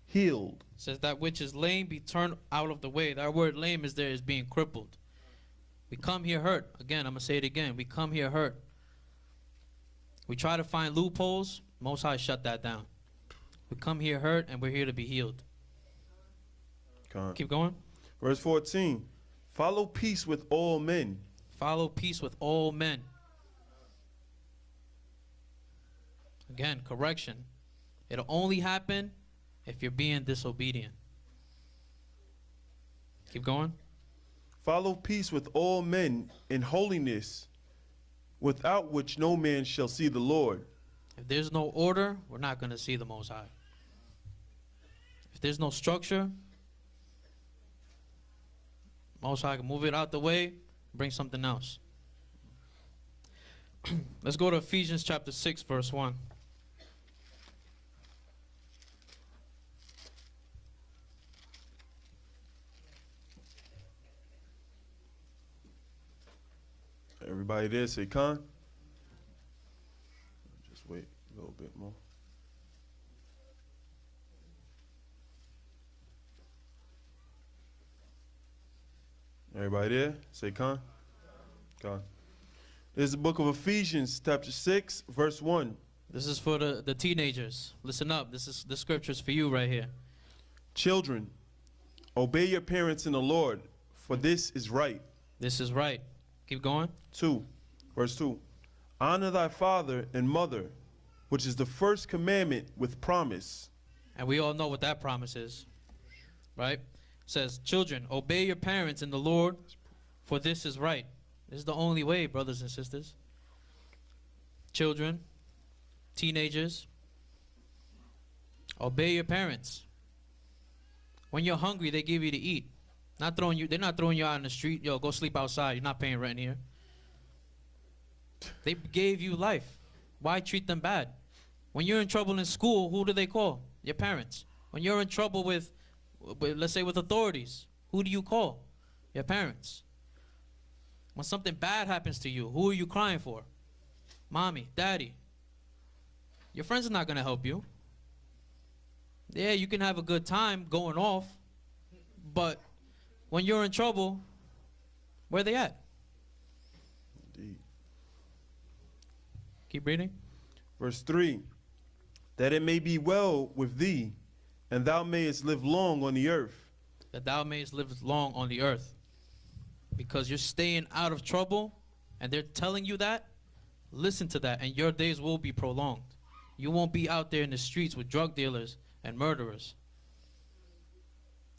healed. It says that which is lame be turned out of the way. That word lame is there is being crippled. We come here hurt. Again, I'm going to say it again. We come here hurt. We try to find loopholes. Most High shut that down. We come here hurt and we're here to be healed. Keep going. Verse 14. Follow peace with all men. Follow peace with all men. Again, correction. It'll only happen if you're being disobedient. Keep going. Follow peace with all men in holiness, without which no man shall see the Lord. If there's no order, we're not going to see the Most High. If there's no structure, Most High can move it out the way, bring something else. Let's go to Ephesians chapter 6, verse 1. Everybody there, say con. Just wait a little bit more. Everybody there, say con. Con. This is the book of Ephesians, chapter 6, verse 1. This is for the teenagers. Listen up. This is the scriptures for you right here. Children, obey your parents in the Lord, for this is right. This is right. Keep going. 2, verse 2. Honor thy father and mother, which is the first commandment with promise. And we all know what that promise is, right? It says, children, obey your parents in the Lord, for this is right. This is the only way, brothers and sisters. Children, teenagers, Obey your parents. When you're hungry, they give you to eat. They're not throwing you out in the street. Yo, go sleep outside. You're not paying rent here. They gave you life. Why treat them bad? When you're in trouble in school, who do they call? Your parents. When you're in trouble with let's say with authorities, who do you call? Your parents. When something bad happens to you, who are you crying for? Mommy, daddy. Your friends are not going to help you. Yeah, you can have a good time going off, but when you're in trouble, where they at? Indeed. Keep reading. Verse 3, that it may be well with thee, and thou mayest live long on the earth. That thou mayest live long on the earth. Because you're staying out of trouble, and they're telling you that, listen to that, and your days will be prolonged. You won't be out there in the streets with drug dealers and murderers.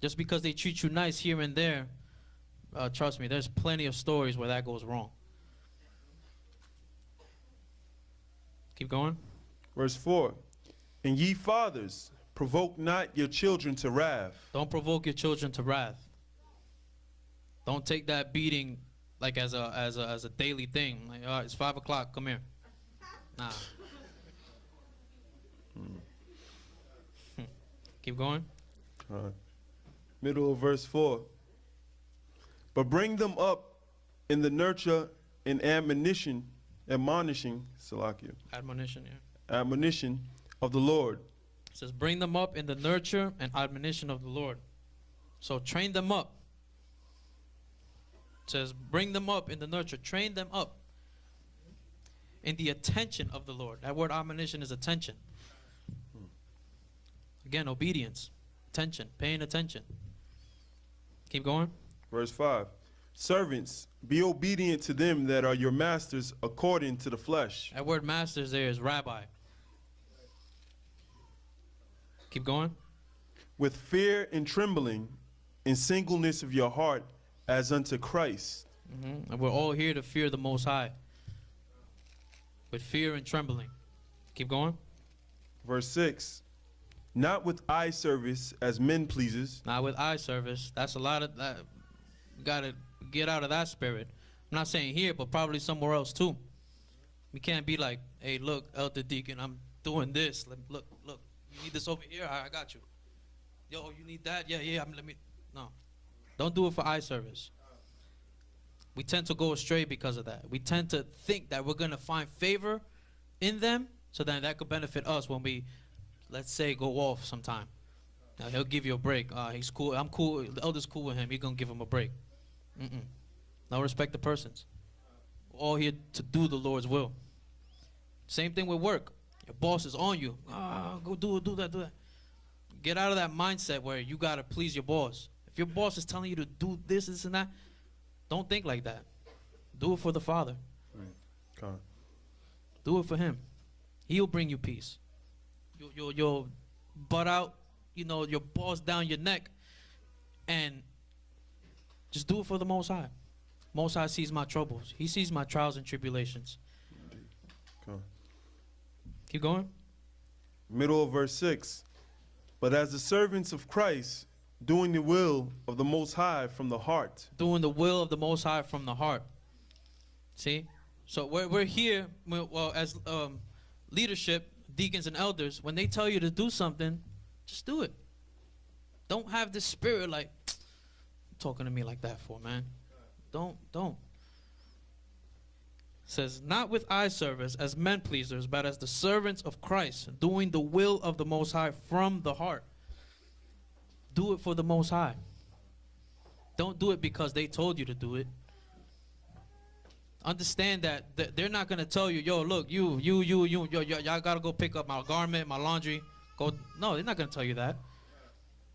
Just because they treat you nice here and there, trust me, there's plenty of stories where that goes wrong. Keep going. Verse 4, and ye fathers, provoke not your children to wrath. Don't provoke your children to wrath. Don't take that beating like as a daily thing. Like, all right, it's 5 o'clock, come here. Nah. Keep going. Middle of verse 4. But bring them up in the nurture and admonishing, Salakia, Admonition, yeah. admonition of the Lord. It says, bring them up in the nurture and admonition of the Lord. So train them up. It says, bring them up in the nurture. Train them up in the attention of the Lord. That word admonition is attention. Again, obedience, attention, paying attention. Keep going. Verse 5. Servants, be obedient to them that are your masters according to the flesh. That word masters there is rabbi. Keep going. With fear and trembling, in singleness of your heart, as unto Christ. And we're all here to fear the Most High. With fear and trembling. Keep going. Verse 6. Not with eye service as men pleasers. Not with eye service. That's a lot of that. You gotta get out of that spirit. I'm not saying here, but probably somewhere else too. We can't be like, hey, look, Elder Deacon, I'm doing this. Look, you need this over here? I got you. Yo, you need that? Yeah, let me. No. Don't do it for eye service. We tend to go astray because of that. We tend to think that we're going to find favor in them, so then that could benefit us when we, let's say, go off sometime. Now, he'll give you a break. He's cool. I'm cool. The elder's cool with him. You're going to give him a break. No respect to persons. We're all here to do the Lord's will. Same thing with work. Your boss is on you. Go do that. Get out of that mindset where you got to please your boss. If your boss is telling you to do this, and that, don't think like that. Do it for the Father. Do it for Him. He'll bring you peace. You'll butt out, your boss down your neck, and just do it for the Most High. Most High sees my troubles. He sees my trials and tribulations. Keep going. Middle of verse 6. But as the servants of Christ, doing the will of the Most High from the heart. Doing the will of the Most High from the heart. See? So we're here, as leadership, deacons and elders, when they tell you to do something, just do it. Don't have this spirit like, talking to me like that for, man. Don't. It says, not with eye service as men pleasers, but as the servants of Christ, doing the will of the Most High from the heart. Do it for the Most High. Don't do it because they told you to do it. Understand that they're not going to tell you, yo, look, y'all got to go pick up my garment, my laundry. Go. No, they're not going to tell you that.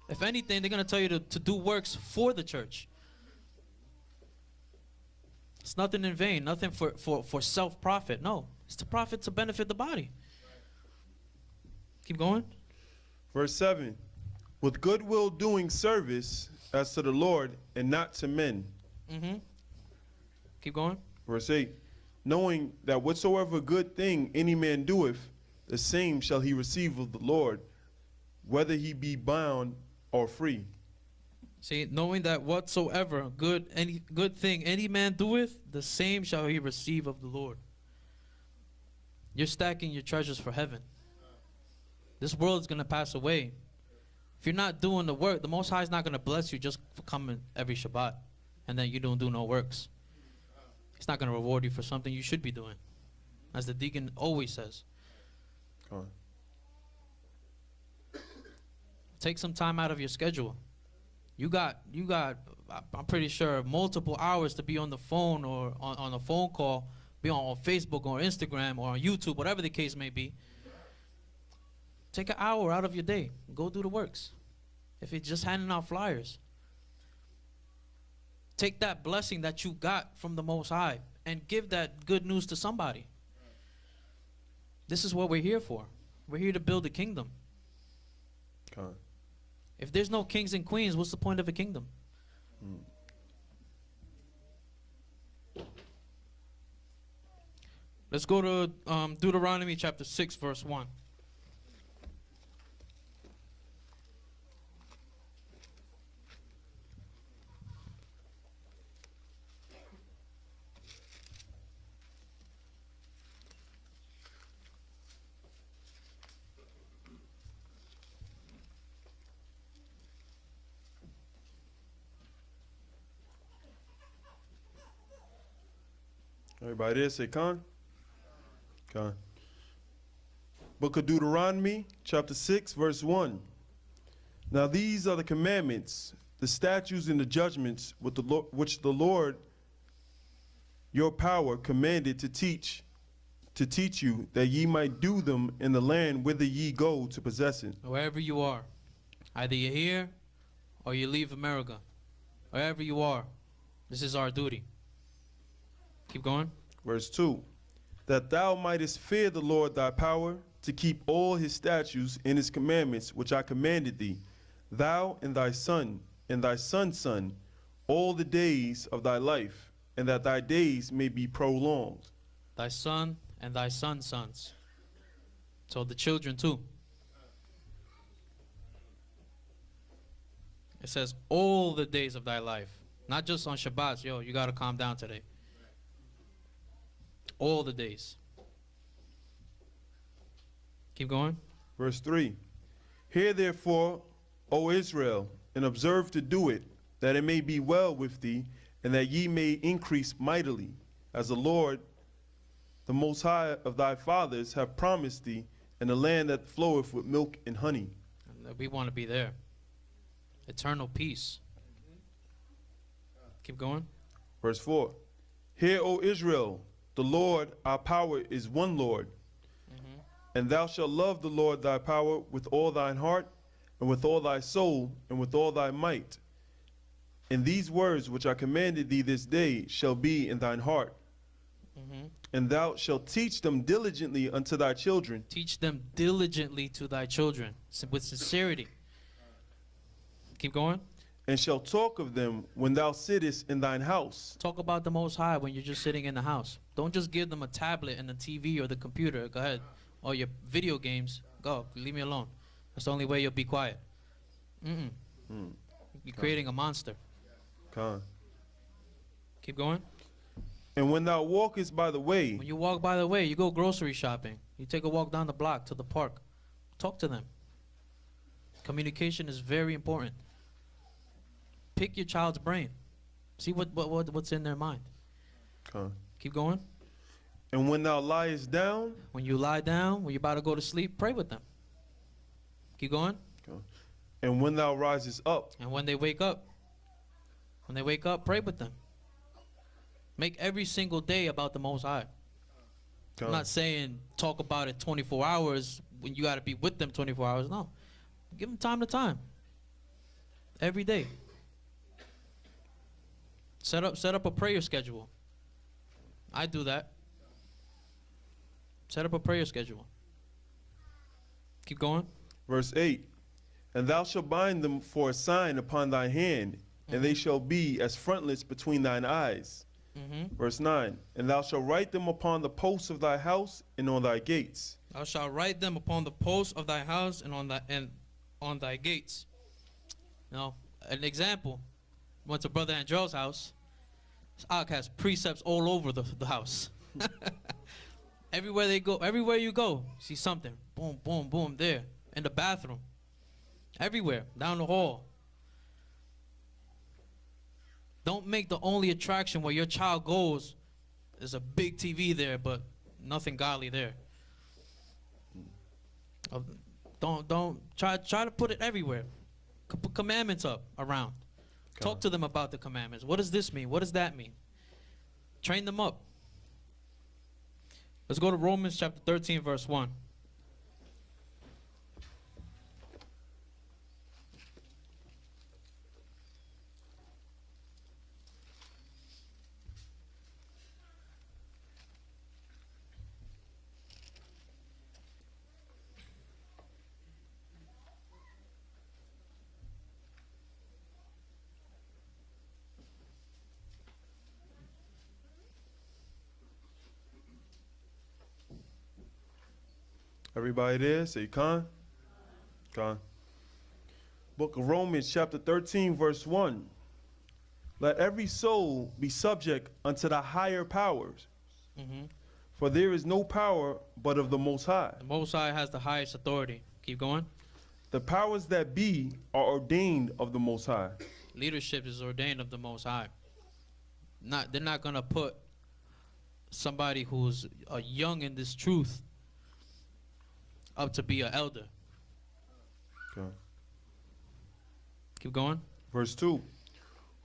If anything, they're going to tell you to do works for the church. It's nothing in vain, nothing for self-profit. No, it's to profit to benefit the body. Keep going. Verse 7. With goodwill doing service as to the Lord and not to men. Keep going. Verse 8. Knowing that whatsoever good thing any man doeth, the same shall he receive of the Lord, whether he be bound or free. See, knowing that whatsoever any good thing any man doeth, the same shall he receive of the Lord. You're stacking your treasures for heaven. This world is going to pass away. If you're not doing the work, the Most High is not going to bless you just for coming every Shabbat and then you don't do no works. He's not going to reward you for something you should be doing, as the deacon always says. Come on. Take some time out of your schedule. You got, I'm pretty sure, multiple hours to be on the phone or on a phone call, be on Facebook or Instagram or on YouTube, whatever the case may be. Take an hour out of your day. Go do the works. If it's just handing out flyers. Take that blessing that you got from the Most High and give that good news to somebody. This is what we're here for. We're here to build a kingdom. Come on. If there's no kings and queens, what's the point of a kingdom? Let's go to Deuteronomy chapter 6, verse 1. Everybody there say con? Con. Book of Deuteronomy, chapter 6, verse 1. Now these are the commandments, the statutes and the judgments which the Lord your power commanded to teach you, that ye might do them in the land whither ye go to possess it. Wherever you are, either you're here or you leave America, wherever you are, this is our duty. Keep going. Verse 2. That thou mightest fear the Lord thy power, to keep all his statutes and his commandments which I commanded thee, thou and thy son and thy son's son, all the days of thy life, and that thy days may be prolonged. Thy son and thy son's sons. So the children too. It says all the days of thy life. Not just on Shabbats. Yo, you got to calm down today. All the days. Keep going. Verse 3. Hear therefore, O Israel, and observe to do it, that it may be well with thee, and that ye may increase mightily, as the Lord, the Most High of thy fathers, have promised thee, in a land that floweth with milk and honey. And we want to be there. Eternal peace. Keep going. Verse 4. Hear, O Israel, the Lord our power is one Lord. And thou shalt love the Lord thy power with all thine heart, and with all thy soul, and with all thy might. And these words which I commanded thee this day shall be in thine heart. And thou shalt teach them diligently unto thy children. Teach them diligently to thy children, with sincerity. Keep going. And shalt talk of them when thou sittest in thine house. Talk about the Most High when you're just sitting in the house. Don't just give them a tablet and a TV or the computer. Go ahead. Or your video games. Go. Leave me alone. That's the only way you'll be quiet. You're creating a monster. Con. Keep going. And when thou walkest by the way. When you walk by the way, you go grocery shopping. You take a walk down the block to the park. Talk to them. Communication is very important. Pick your child's brain. See what's in their mind. Con. Keep going. And when thou liest down. When you lie down, when you're about to go to sleep, pray with them. Keep going. Con. And when thou risest up. And when they wake up, pray with them. Make every single day about the Most High. Con. I'm not saying talk about it 24 hours when you got to be with them 24 hours. No. Give them time to time. Every day. Set up a prayer schedule. I do that. Set up a prayer schedule. Keep going. Verse 8. And thou shalt bind them for a sign upon thy hand, and they shall be as frontlets between thine eyes. Verse 9. And thou shalt write them upon the posts of thy house and on thy gates. Thou shalt write them upon the posts of thy house and on thy gates. You know, an example. Went to Brother Andrell's house. This Ak has precepts all over the house. Everywhere they go, everywhere you go, you see something. Boom, boom, boom, there. In the bathroom. Everywhere. Down the hall. Don't make the only attraction where your child goes, there's a big TV there, but nothing godly there. Don't try to put it everywhere. Put commandments up around. Talk to them about the commandments. What does this mean? What does that mean? Train them up. Let's go to Romans chapter 13, verse 1. Everybody there, say Con. Con. Book of Romans, chapter 13, verse 1. Let every soul be subject unto the higher powers. For there is no power but of the Most High. The Most High has the highest authority. Keep going. The powers that be are ordained of the Most High. Leadership is ordained of the Most High. They're not going to put somebody who's young in this truth up to be an elder. Okay. Keep going. Verse 2.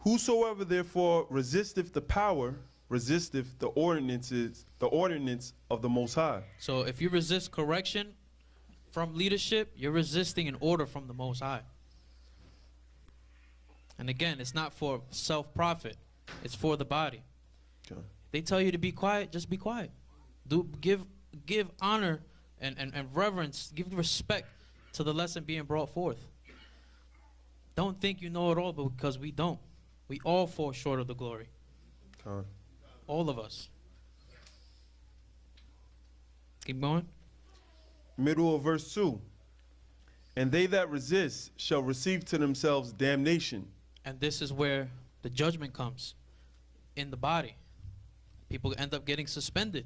Whosoever therefore resisteth the power, resisteth the ordinance of the Most High. So if you resist correction from leadership, you're resisting an order from the Most High. And again, it's not for self-profit. It's for the body. Okay. They tell you to be quiet, just be quiet. Give honor and reverence, give respect to the lesson being brought forth. Don't think you know it all, because we don't. We all fall short of the glory. Okay. All of us. Keep going. Middle of verse 2. And they that resist shall receive to themselves damnation. And this is where the judgment comes in the body. People end up getting suspended.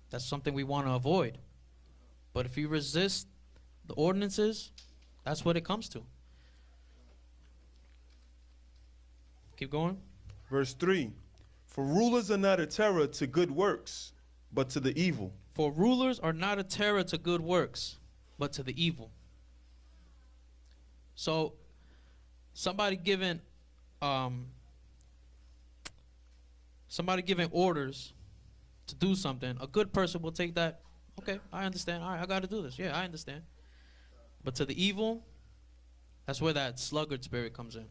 That's something we want to avoid. But if you resist the ordinances, that's what it comes to. Keep going. Verse 3. For rulers are not a terror to good works, but to the evil. For rulers are not a terror to good works, but to the evil. So, somebody giving orders to do something, a good person will take that. Okay, I understand. All right, I got to do this. Yeah, I understand. But to the evil, that's where that sluggard spirit comes in.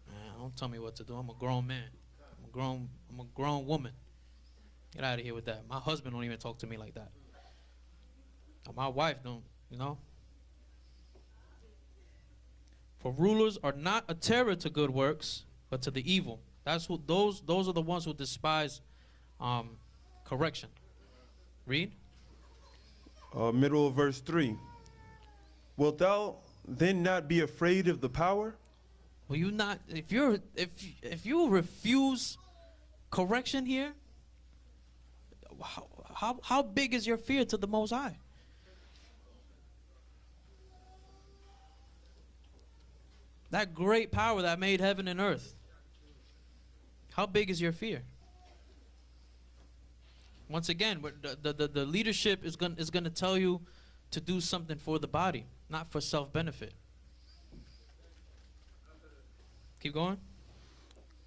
Man, don't tell me what to do. I'm a grown man. I'm a grown woman. Get out of here with that. My husband don't even talk to me like that. My wife don't, you know. For rulers are not a terror to good works, but to the evil. That's who those are the ones who despise correction. Read. Middle of verse 3. Wilt thou then not be afraid of the power? Will you not, if you refuse correction here, how big is your fear to the Most High? That great power that made heaven and earth. How big is your fear? Once again, the leadership is going to tell you to do something for the body, not for self-benefit. Keep going.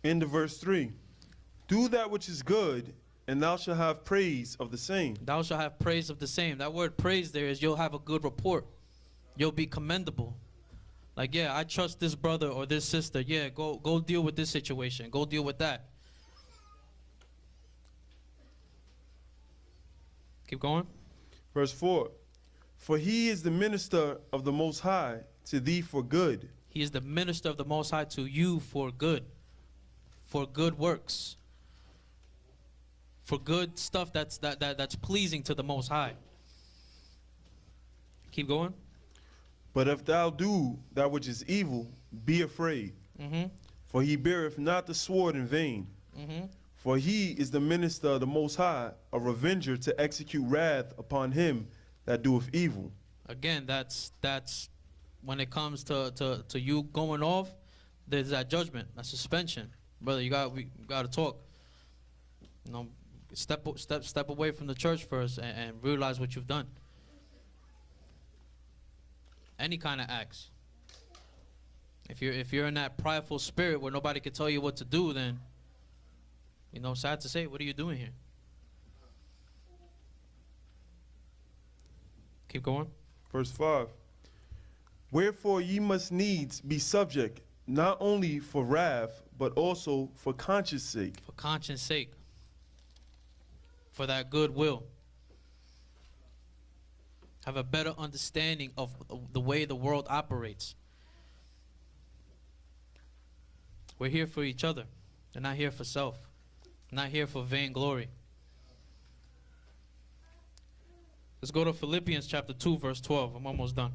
End of verse 3. Do that which is good, and thou shalt have praise of the same. Thou shalt have praise of the same. That word praise there is you'll have a good report. You'll be commendable. Like, yeah, I trust this brother or this sister. Yeah, go deal with this situation. Go deal with that. Keep going. Verse 4. For he is the minister of the Most High to thee for good. He is the minister of the Most High to you for good works, for good stuff that's pleasing to the Most High. Keep going. But if thou do that which is evil, be afraid. Mm-hmm. For he beareth not the sword in vain. Mm-hmm. For he is the minister of the Most High, a revenger to execute wrath upon him that doeth evil. Again, that's when it comes to you going off, there's that judgment, that suspension. Brother, we gotta talk. You know, step away from the church first and realize what you've done. Any kind of acts. If you're in that prideful spirit where nobody can tell you what to do, then, you know, sad to say, what are you doing here? Keep going. Verse 5. Wherefore ye must needs be subject, not only for wrath, but also for conscience sake. For conscience sake. For that goodwill. Have a better understanding of the way the world operates. We're here for each other. They're not here for self. Not here for vainglory. Let's go to Philippians chapter 2, verse 12. I'm almost done.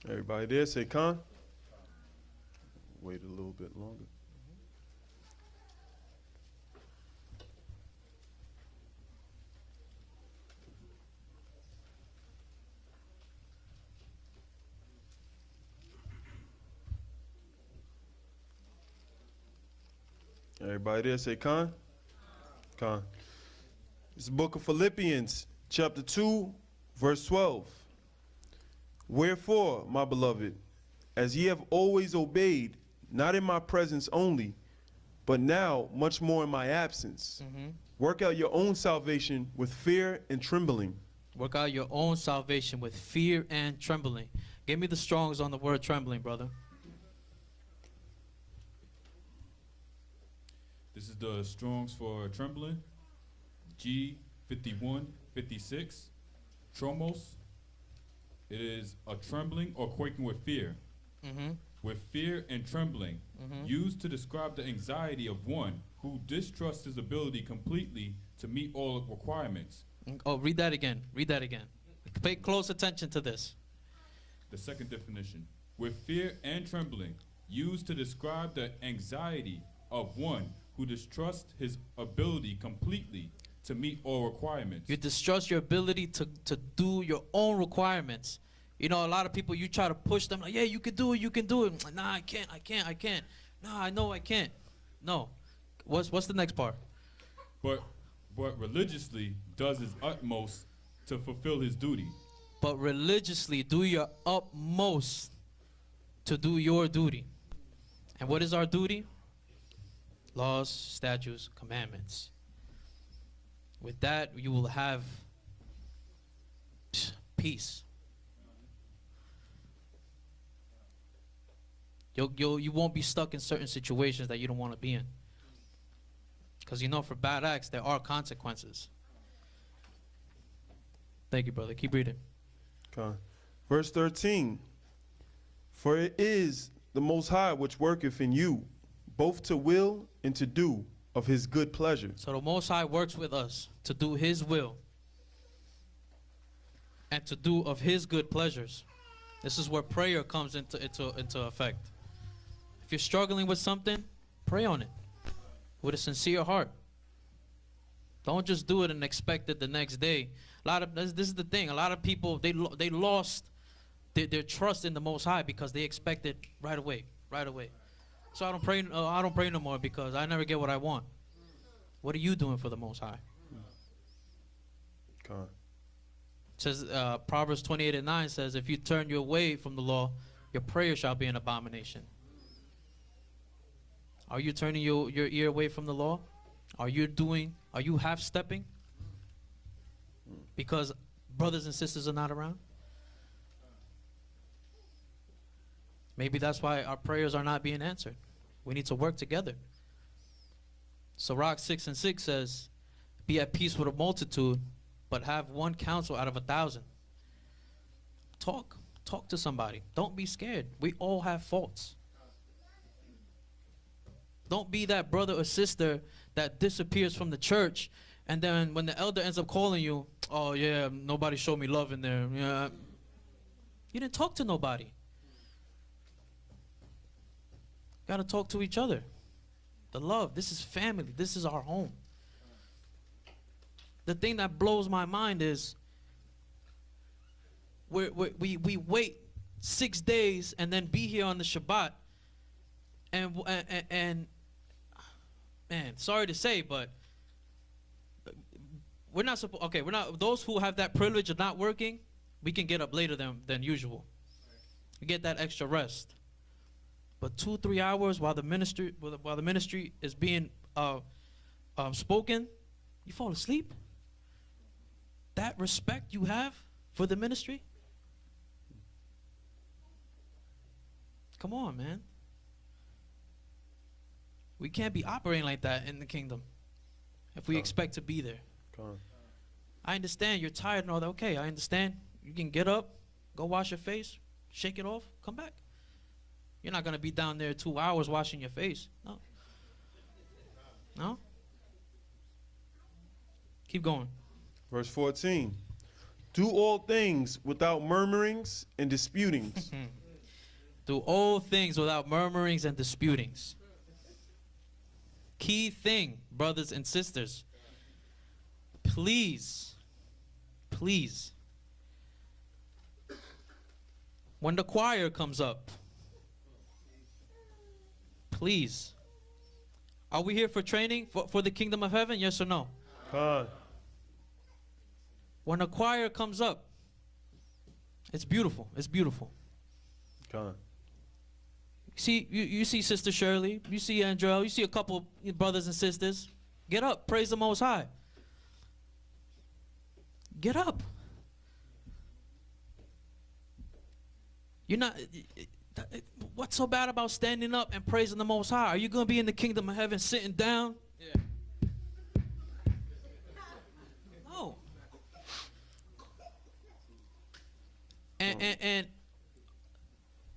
Everybody there, say con. Wait a little bit longer. Everybody there, say con. Con. It's the book of Philippians, chapter 2, verse 12. Wherefore, my beloved, as ye have always obeyed, not in my presence only, but now much more in my absence, work out your own salvation with fear and trembling. Work out your own salvation with fear and trembling. Give me the Strongs on the word trembling, brother. This is the Strongs for trembling. G5156. Tromos. It is a trembling or quaking with fear. With fear and trembling, used to describe the anxiety of one who distrusts his ability completely to meet all requirements. Oh, read that again. Read that again. Pay close attention to this. The second definition. With fear and trembling, used to describe the anxiety of one who distrusts his ability completely to meet all requirements. You distrust your ability to do your own requirements. You know, a lot of people, you try to push them like, yeah, you can do it, you can do it. Like, nah, I can't. Nah, I know I can't. No. What's the next part? But religiously does his utmost to fulfill his duty. But religiously do your utmost to do your duty. And what is our duty? Laws, statutes, commandments. With that, you will have peace. You won't be stuck in certain situations that you don't want to be in. Because you know, for bad acts, there are consequences. Thank you, brother. Keep reading. Okay. Verse 13. For it is the Most High which worketh in you, both to will and to do of his good pleasure. So the Most High works with us to do his will and to do of his good pleasures. This is where prayer comes into effect. If you're struggling with something, pray on it with a sincere heart. Don't just do it and expect it the next day. This is the thing. A lot of people, they lost their trust in the Most High because they expect it right away. So I don't pray no more because I never get what I want. What are you doing for the Most High? Okay. It says Proverbs 28:9 says, if you turn your way from the law, your prayer shall be an abomination. Are you turning your ear away from the law? Are you half-stepping? Because brothers and sisters are not around? Maybe that's why our prayers are not being answered. We need to work together. Sirach 6:6 says, be at peace with a multitude, but have one counsel out of 1,000. Talk to somebody. Don't be scared. We all have faults. Don't be that brother or sister that disappears from the church, and then when the elder ends up calling you, oh yeah, nobody showed me love in there. Yeah, you didn't talk to nobody. Got to talk to each other. The love. This is family. This is our home. The thing that blows my mind is we wait 6 days and then be here on the Shabbat, and man, sorry to say, but we're not supposed. Okay, we're not. Those who have that privilege of not working, we can get up later than usual. We get that extra rest. But 2-3 hours while the ministry is being spoken, you fall asleep. That respect you have for the ministry. Come on, man. We can't be operating like that in the kingdom if we expect to be there. I understand you're tired and all that. Okay, I understand. You can get up, go wash your face, shake it off, come back. You're not going to be down there 2 hours washing your face. No. No? Keep going. Verse 14. Do all things without murmurings and disputings. Do all things without murmurings and disputings. Key thing, brothers and sisters. Please, please, when the choir comes up, please. Are we here for training for the kingdom of heaven? Yes or no? When a choir comes up, it's beautiful. It's beautiful. See, you see Sister Shirley, you see Andrell, you see a couple brothers and sisters. Get up, praise the Most High. Get up. You're not. What's so bad about standing up and praising the Most High? Are you going to be in the kingdom of heaven sitting down? Yeah. No. And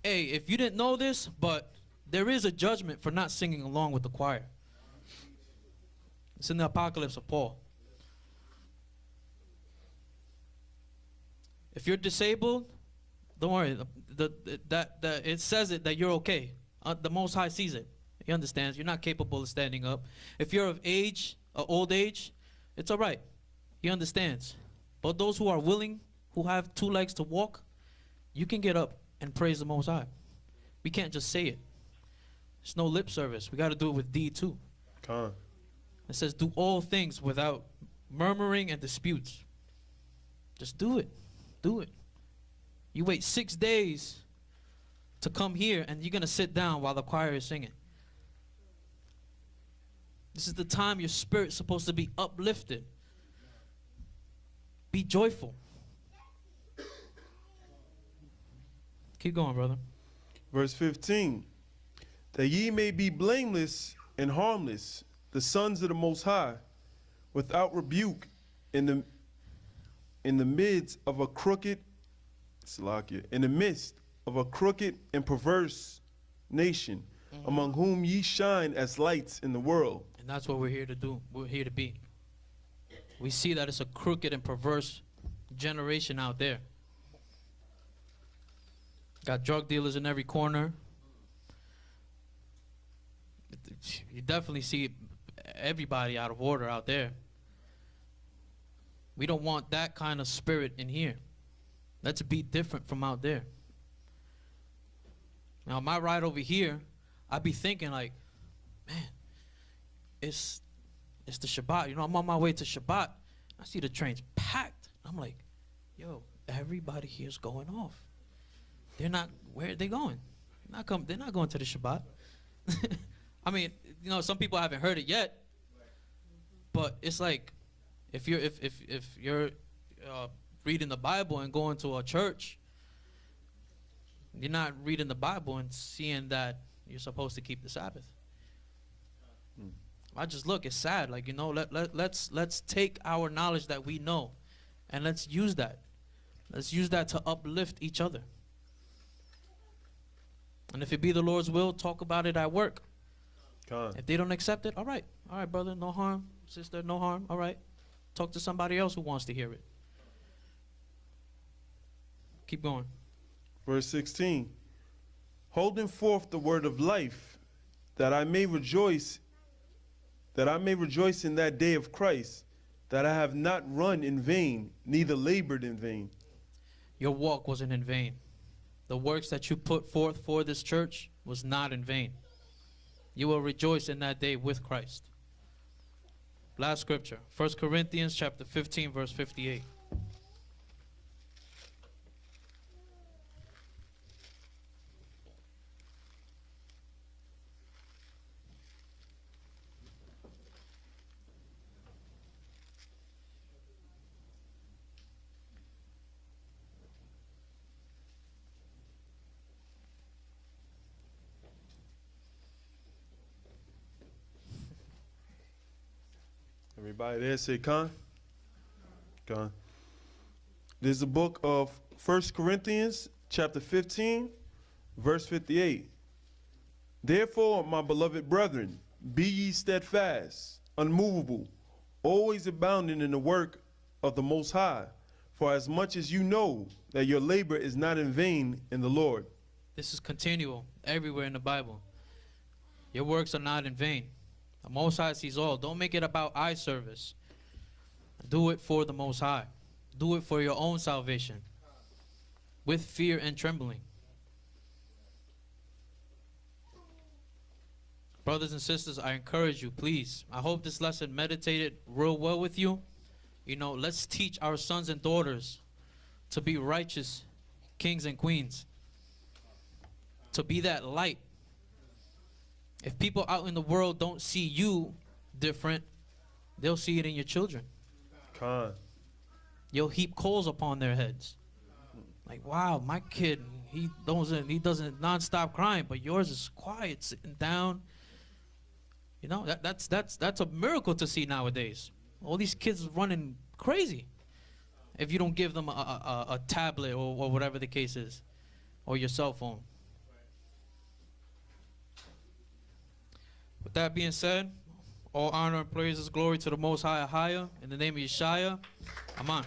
hey, if you didn't know this, but there is a judgment for not singing along with the choir. It's in the Apocalypse of Paul. If you're disabled, don't worry. It says it that you're okay. The Most High sees it. He understands. You're not capable of standing up. If you're of age, old age, it's all right. He understands. But those who are willing, who have 2 legs to walk, you can get up and praise the Most High. We can't just say it. It's no lip service. We got to do it with deed too. It says, do all things without murmuring and disputes. Just do it. Do it. You wait 6 days to come here and you're going to sit down while the choir is singing. This is the time your spirit's supposed to be uplifted. Be joyful. Keep going, brother. Verse 15. That ye may be blameless and harmless, the sons of the Most High, without rebuke in the midst of a crooked and perverse nation, among whom ye shine as lights in the world. And that's what we're here to do. We're here to be. We see that it's a crooked and perverse generation out there. Got drug dealers in every corner. You definitely see everybody out of order out there. We don't want that kind of spirit in here. Let's be different from out there. Now, my ride over here, I be thinking like, man, it's the Shabbat. You know, I'm on my way to Shabbat. I see the trains packed. I'm like, yo, everybody here's going off. They're not, where are they going? They're not going to the Shabbat. I mean, you know, some people haven't heard it yet, but it's like, if you're reading the Bible and going to a church, you're not reading the Bible and seeing that you're supposed to keep the Sabbath. I just look, it's sad. Like, you know, let's take our knowledge that we know and let's use that. Let's use that to uplift each other. And if it be the Lord's will, talk about it at work. Con. If they don't accept it, all right, brother, no harm. Sister, no harm. All right, talk to somebody else who wants to hear it. Keep going. Verse 16. Holding forth the word of life, that I may rejoice in that day of Christ, that I have not run in vain, neither labored in vain. Your walk wasn't in vain. The works that you put forth for this church was not in vain. You will rejoice in that day with Christ. Last scripture, 1 Corinthians chapter 15, verse 58. Everybody there say con? Con. There's a book of 1 Corinthians chapter 15, verse 58. Therefore, my beloved brethren, be ye steadfast, unmovable, always abounding in the work of the Most High, for as much as you know that your labor is not in vain in the Lord. This is continual everywhere in the Bible. Your works are not in vain. The Most High sees all. Don't make it about eye service. Do it for the Most High. Do it for your own salvation, with fear and trembling. Brothers and sisters, I encourage you, please. I hope this lesson meditated real well with you. You know, let's teach our sons and daughters to be righteous kings and queens, to be that light. If people out in the world don't see you different, they'll see it in your children. Con. You'll heap coals upon their heads. Like, wow, my kid, he doesn't nonstop crying, but yours is quiet, sitting down. You know, that's a miracle to see nowadays. All these kids running crazy if you don't give them a tablet or whatever the case is, or your cell phone. With that being said, all honor and praises, glory to the Most High, higher. In the name of Yeshua, Amen.